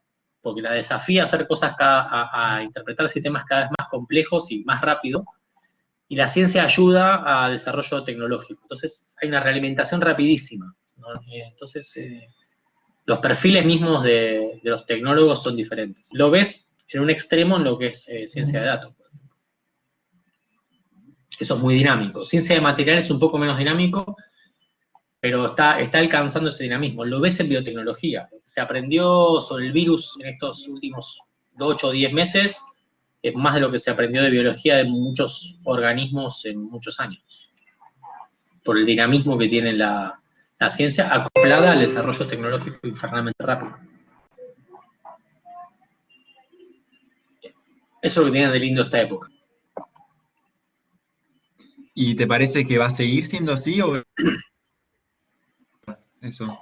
porque la desafía a hacer cosas, a interpretar sistemas cada vez más complejos y más rápido, y la ciencia ayuda a desarrollo tecnológico. Entonces hay una realimentación rapidísima, ¿no? Entonces los perfiles mismos de los tecnólogos son diferentes. Lo ves en un extremo en lo que es ciencia de datos. Eso es muy dinámico. Ciencia de materiales es un poco menos dinámico, pero está alcanzando ese dinamismo. Lo ves en biotecnología. Se aprendió sobre el virus en estos últimos 8 o 10 meses, es más de lo que se aprendió de biología de muchos organismos en muchos años. Por el dinamismo que tiene la ciencia acoplada al desarrollo tecnológico infernalmente rápido. Eso es lo que tiene de lindo esta época. ¿Y te parece que va a seguir siendo así o eso?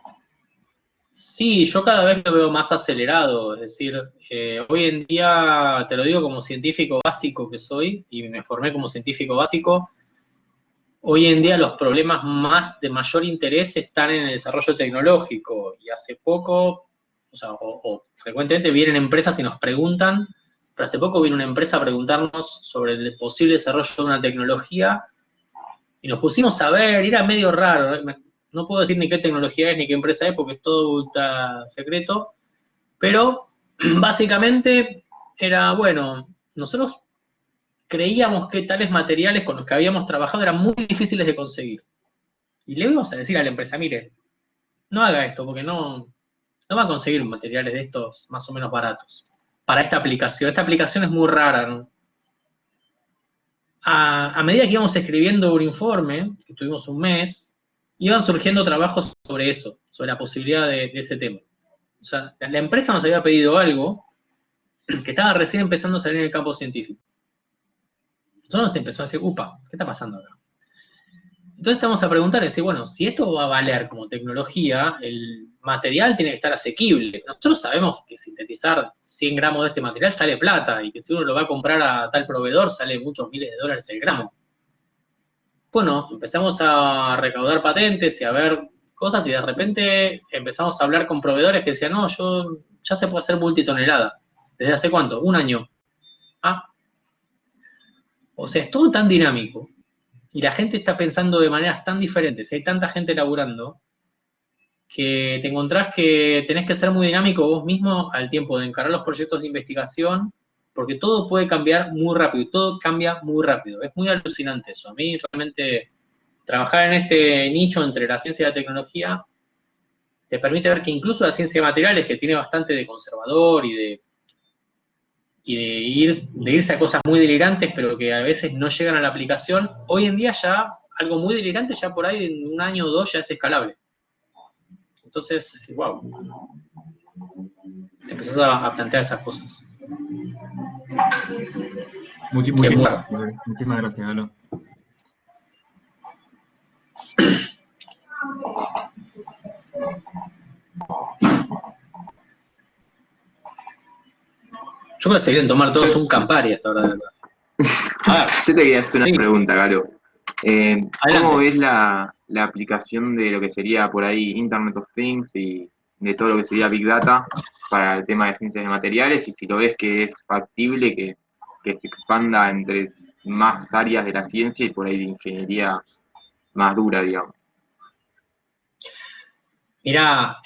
Sí, yo cada vez lo veo más acelerado, es decir, hoy en día, te lo digo como científico básico que soy, y me formé como científico básico, hoy en día los problemas de mayor interés están en el desarrollo tecnológico, y hace poco, o frecuentemente vienen empresas y nos preguntan, pero hace poco vino una empresa a preguntarnos sobre el posible desarrollo de una tecnología, y nos pusimos a ver, y era medio raro, no puedo decir ni qué tecnología es ni qué empresa es porque es todo ultra secreto, pero básicamente era, bueno, nosotros creíamos que tales materiales con los que habíamos trabajado eran muy difíciles de conseguir. Y le íbamos a decir a la empresa, mire, no haga esto porque no va a conseguir materiales de estos más o menos baratos para esta aplicación. Esta aplicación es muy rara, ¿no? a medida que íbamos escribiendo un informe, que tuvimos un mes, iban surgiendo trabajos sobre eso, sobre la posibilidad de ese tema. O sea, la empresa nos había pedido algo que estaba recién empezando a salir en el campo científico. Nosotros nos empezó a decir, upa, ¿qué está pasando acá? Entonces estamos a preguntar, decir, bueno, si esto va a valer como tecnología, el material tiene que estar asequible. Nosotros sabemos que sintetizar 100 gramos de este material sale plata, y que si uno lo va a comprar a tal proveedor sale muchos miles de dólares el gramo. Bueno, empezamos a recaudar patentes y a ver cosas, y de repente empezamos a hablar con proveedores que decían, no, ya se puede hacer multitonelada. ¿Desde hace cuánto? Un año. Ah. O sea, es todo tan dinámico, y la gente está pensando de maneras tan diferentes, hay tanta gente laburando, que te encontrás que tenés que ser muy dinámico vos mismo al tiempo de encarar los proyectos de investigación, porque todo puede cambiar muy rápido, y todo cambia muy rápido. Es muy alucinante eso. A mí realmente trabajar en este nicho entre la ciencia y la tecnología te permite ver que incluso la ciencia de materiales, que tiene bastante de conservador y de irse a cosas muy delirantes, pero que a veces no llegan a la aplicación, hoy en día ya algo muy delirante, ya por ahí en un año o dos ya es escalable. Entonces, wow, te empezás a plantear esas cosas. Muchísimas gracias, Galo. Yo creo que se quieren tomar todos un Campari hasta ahora, de verdad. A ver, yo te quería hacer una pregunta, Galo. ¿Cómo ves la aplicación de lo que sería por ahí Internet of Things y de todo lo que sería Big Data para el tema de ciencias de materiales? Y si lo ves que es factible que se expanda entre más áreas de la ciencia y por ahí de ingeniería más dura, digamos. Mirá,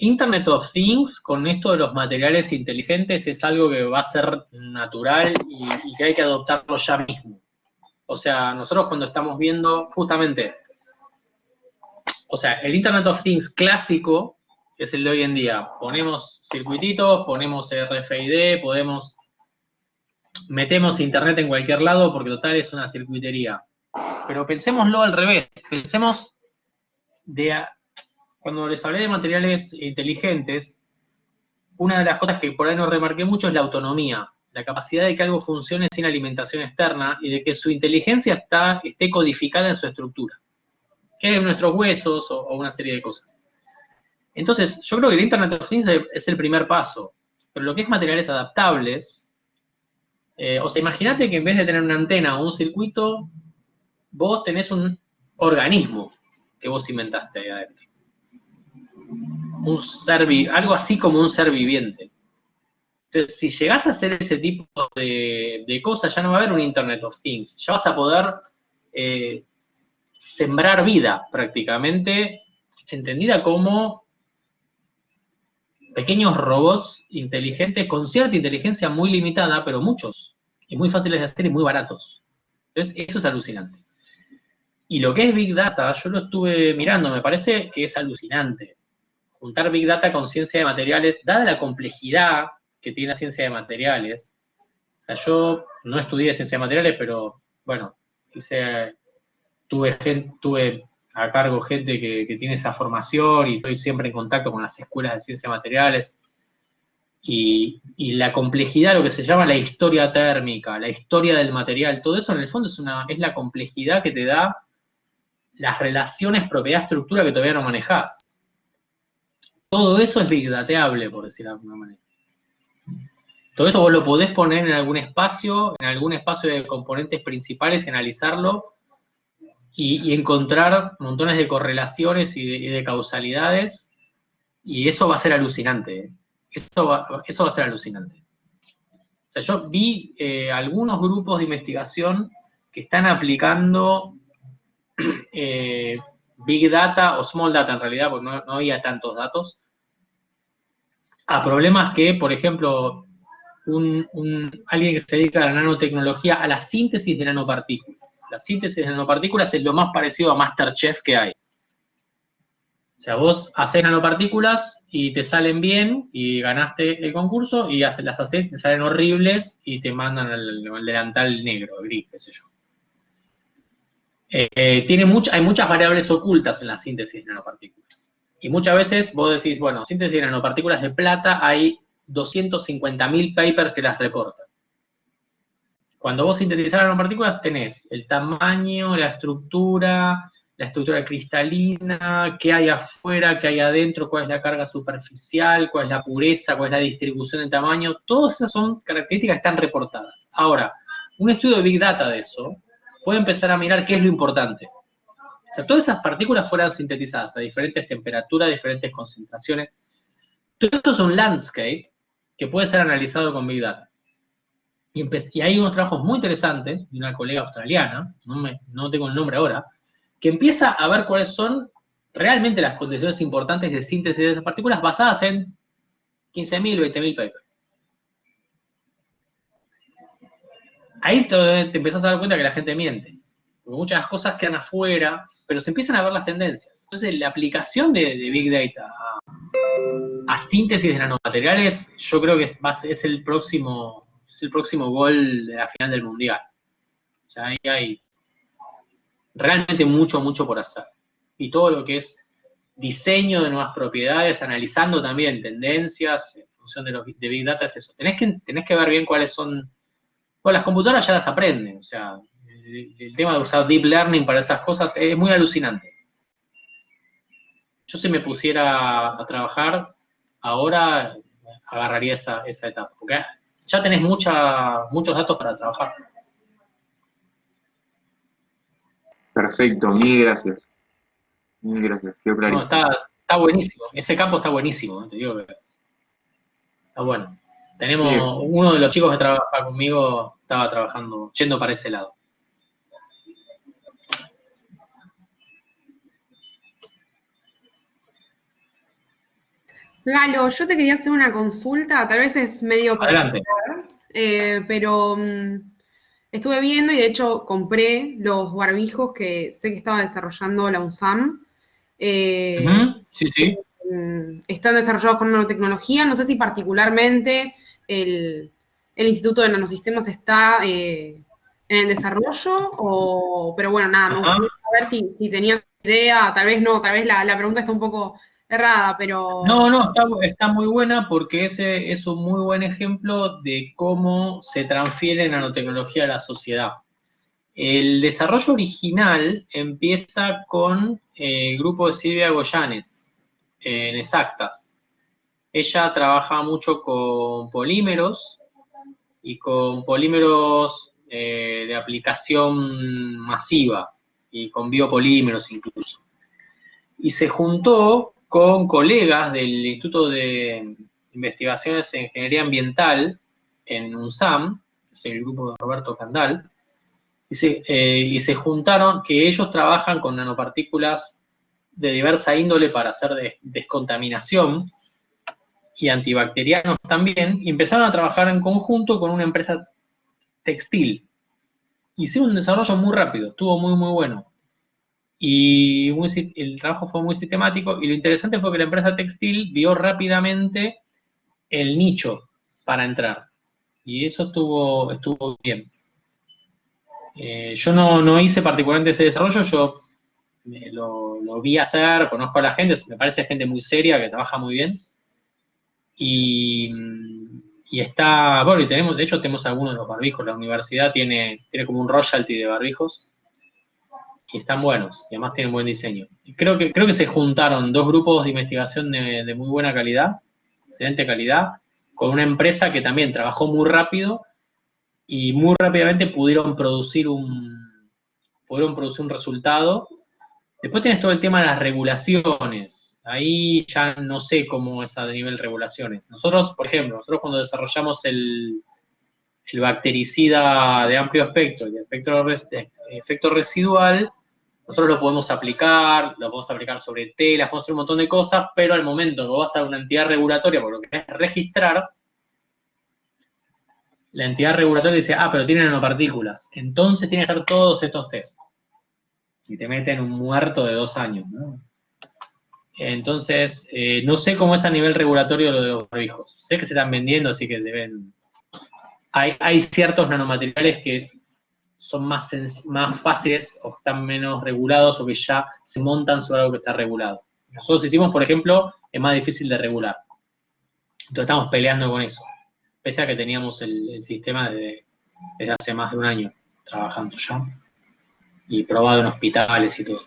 Internet of Things, con esto de los materiales inteligentes, es algo que va a ser natural y que hay que adoptarlo ya mismo. O sea, nosotros cuando estamos viendo justamente, o sea, el Internet of Things clásico es el de hoy en día. Ponemos circuititos, ponemos RFID, metemos internet en cualquier lado porque total es una circuitería. Pero pensémoslo al revés, pensemos cuando les hablé de materiales inteligentes, una de las cosas que por ahí no remarqué mucho es la autonomía, la capacidad de que algo funcione sin alimentación externa y de que su inteligencia esté codificada en su estructura, que es nuestros huesos o una serie de cosas. Entonces, yo creo que el Internet of Things es el primer paso, pero lo que es materiales adaptables, o sea, imagínate que en vez de tener una antena o un circuito, vos tenés un organismo que vos inventaste ahí adentro. Algo así como un ser viviente. Entonces, si llegás a hacer ese tipo de cosas, ya no va a haber un Internet of Things. Ya vas a poder sembrar vida, prácticamente, entendida como pequeños robots inteligentes, con cierta inteligencia muy limitada, pero muchos, y muy fáciles de hacer y muy baratos. Entonces, eso es alucinante. Y lo que es Big Data, yo lo estuve mirando, me parece que es alucinante. Juntar Big Data con ciencia de materiales, dada la complejidad que tiene la ciencia de materiales. O sea, yo no estudié ciencia de materiales, pero, bueno, tuve a cargo gente que tiene esa formación y estoy siempre en contacto con las escuelas de ciencia de materiales. Y la complejidad, lo que se llama la historia térmica, la historia del material, todo eso en el fondo es la complejidad que te da las relaciones propiedad-estructura que todavía no manejás. Todo eso es big dateable, por decirlo de alguna manera. Todo eso vos lo podés poner en algún espacio de componentes principales y analizarlo y encontrar montones de correlaciones y de causalidades, y eso va a ser alucinante. Eso va a ser alucinante. O sea, yo vi algunos grupos de investigación que están aplicando Big Data o Small Data en realidad, porque no había tantos datos, a problemas que, por ejemplo, alguien que se dedica a la nanotecnología, a la síntesis de nanopartículas. La síntesis de nanopartículas es lo más parecido a MasterChef que hay. O sea, vos hacés nanopartículas y te salen bien y ganaste el concurso, y las haces y te salen horribles y te mandan al delantal negro, gris, qué sé yo. Hay muchas variables ocultas en la síntesis de nanopartículas. Y muchas veces vos decís, bueno, síntesis de nanopartículas de plata, hay 250.000 papers que las reportan. Cuando vos sintetizás nanopartículas tenés el tamaño, la estructura cristalina, qué hay afuera, qué hay adentro, cuál es la carga superficial, cuál es la pureza, cuál es la distribución de tamaño. Todas esas son características que están reportadas. Ahora, un estudio de Big Data de eso puede empezar a mirar qué es lo importante. O sea, todas esas partículas fueran sintetizadas a diferentes temperaturas, diferentes concentraciones. Todo esto es un landscape que puede ser analizado con Big Data. Y hay unos trabajos muy interesantes de una colega australiana, no tengo el nombre ahora, que empieza a ver cuáles son realmente las condiciones importantes de síntesis de esas partículas basadas en 15.000, 20.000 papers. Ahí te empezás a dar cuenta que la gente miente. Porque muchas cosas quedan afuera, pero se empiezan a ver las tendencias. Entonces, la aplicación de Big Data a síntesis de nanomateriales, yo creo que es el próximo gol de la final del Mundial. O sea, ahí hay realmente mucho por hacer. Y todo lo que es diseño de nuevas propiedades, analizando también tendencias en función de Big Data, es eso. Tenés que ver bien cuáles son. Bueno, las computadoras ya las aprenden, o sea, el tema de usar Deep Learning para esas cosas es muy alucinante. Yo si me pusiera a trabajar, ahora agarraría esa etapa, porque ya tenés muchos datos para trabajar. Perfecto, mil gracias. Mil gracias, qué clarísimo. No, está buenísimo, ese campo está buenísimo, te digo que está bueno. Tenemos, sí. Uno de los chicos que trabaja conmigo estaba trabajando, yendo para ese lado. Galo, yo te quería hacer una consulta, tal vez es medio Adelante. Particular, pero estuve viendo y de hecho compré los barbijos que sé que estaba desarrollando la UNSAM. Sí. Están desarrollados con nanotecnología, no sé si particularmente el Instituto de Nanosistemas está en el desarrollo, pero bueno, nada, me gustaría saber si tenías idea, tal vez no, tal vez la pregunta está un poco errada, pero... No, está muy buena porque ese es un muy buen ejemplo de cómo se transfiere nanotecnología a la sociedad. El desarrollo original empieza con el grupo de Silvia Goyanes, en Exactas. Ella trabaja mucho con polímeros y con polímeros de aplicación masiva y con biopolímeros incluso. Y se juntó con colegas del Instituto de Investigaciones en Ingeniería Ambiental en UNSAM, que es el grupo de Roberto Candal, y se juntaron, que ellos trabajan con nanopartículas de diversa índole para hacer descontaminación y antibacterianos también, y empezaron a trabajar en conjunto con una empresa textil. Hicieron un desarrollo muy rápido, estuvo muy bueno. Y el trabajo fue muy sistemático, y lo interesante fue que la empresa textil vio rápidamente el nicho para entrar. Y eso estuvo bien. Yo no hice particularmente ese desarrollo, yo lo vi hacer, conozco a la gente, me parece gente muy seria, que trabaja muy bien. Y está, bueno, y de hecho tenemos algunos de los barbijos, la universidad tiene como un royalty de barbijos, y están buenos, y además tienen buen diseño. Y creo que se juntaron dos grupos de investigación de muy buena calidad, excelente calidad, con una empresa que también trabajó muy rápido, y muy rápidamente pudieron producir un resultado. Después tenés todo el tema de las regulaciones. Ahí ya no sé cómo es a nivel de regulaciones. Nosotros, por ejemplo, cuando desarrollamos el bactericida de amplio espectro y el efecto residual, nosotros lo podemos aplicar sobre telas, podemos hacer un montón de cosas, pero al momento que vas a una entidad regulatoria, por lo que es registrar, la entidad regulatoria dice, pero tiene nanopartículas, entonces tiene que hacer todos estos tests. Y te meten un muerto de 2 años, ¿no? Entonces, no sé cómo es a nivel regulatorio lo de los barbijos. Sé que se están vendiendo, así que deben... Hay ciertos nanomateriales que son más fáciles o están menos regulados o que ya se montan sobre algo que está regulado. Nosotros hicimos, por ejemplo, es más difícil de regular. Entonces estamos peleando con eso. Pese a que teníamos el sistema desde hace más de un año trabajando ya. Y probado en hospitales y todo.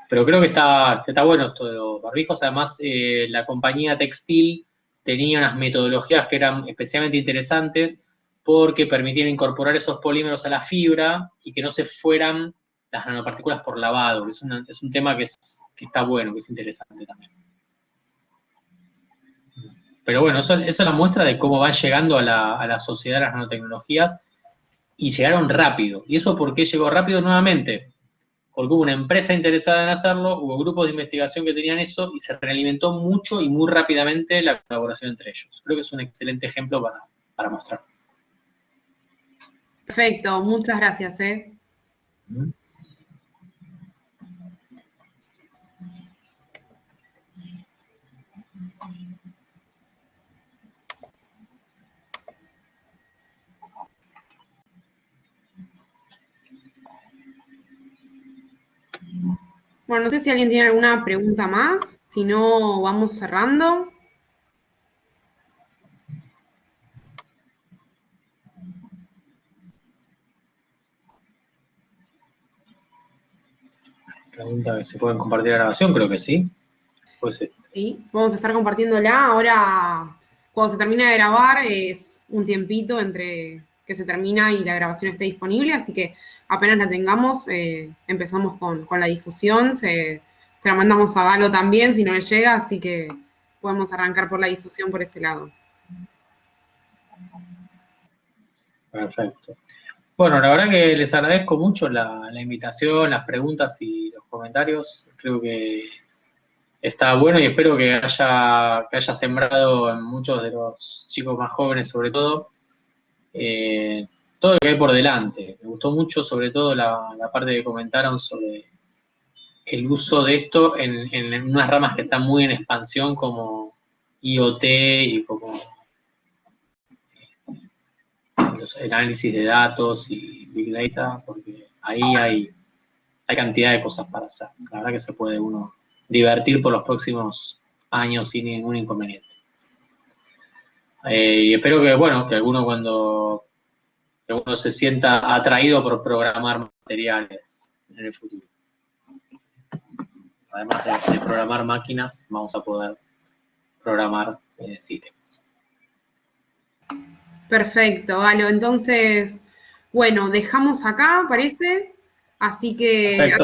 Pero creo que está bueno esto de los barbijos. Además, la compañía textil tenía unas metodologías que eran especialmente interesantes porque permitían incorporar esos polímeros a la fibra y que no se fueran las nanopartículas por lavado. Es un tema que está bueno, que es interesante también. Pero bueno, esa es la muestra de cómo van llegando a la sociedad las nanotecnologías y llegaron rápido. ¿Y eso por qué llegó rápido nuevamente? Porque hubo una empresa interesada en hacerlo, hubo grupos de investigación que tenían eso y se realimentó mucho y muy rápidamente la colaboración entre ellos. Creo que es un excelente ejemplo para mostrar. Perfecto, muchas gracias. Bueno, no sé si alguien tiene alguna pregunta más, si no, vamos cerrando. Pregunta que se pueden compartir la grabación, creo que sí. Pues, Sí, vamos a estar compartiéndola. Ahora, cuando se termina de grabar, es un tiempito entre que se termina y la grabación esté disponible, así que apenas la tengamos, empezamos con la difusión. Se la mandamos a Galo también, si no le llega, así que podemos arrancar por la difusión por ese lado. Perfecto. Bueno, la verdad que les agradezco mucho la invitación, las preguntas y los comentarios. Creo que está bueno y espero que haya sembrado en muchos de los chicos más jóvenes, sobre todo, todo lo que hay por delante. Me gustó mucho, sobre todo, la parte que comentaron sobre el uso de esto en unas ramas que están muy en expansión, como IoT y como el análisis de datos y Big Data, porque ahí hay cantidad de cosas para hacer. La verdad que se puede uno divertir por los próximos años sin ningún inconveniente. Y espero que, bueno, que alguno se sienta atraído por programar materiales en el futuro. Además de programar máquinas, vamos a poder programar sistemas. Perfecto, Galo. Entonces, bueno, dejamos acá, parece. Así que... Perfecto.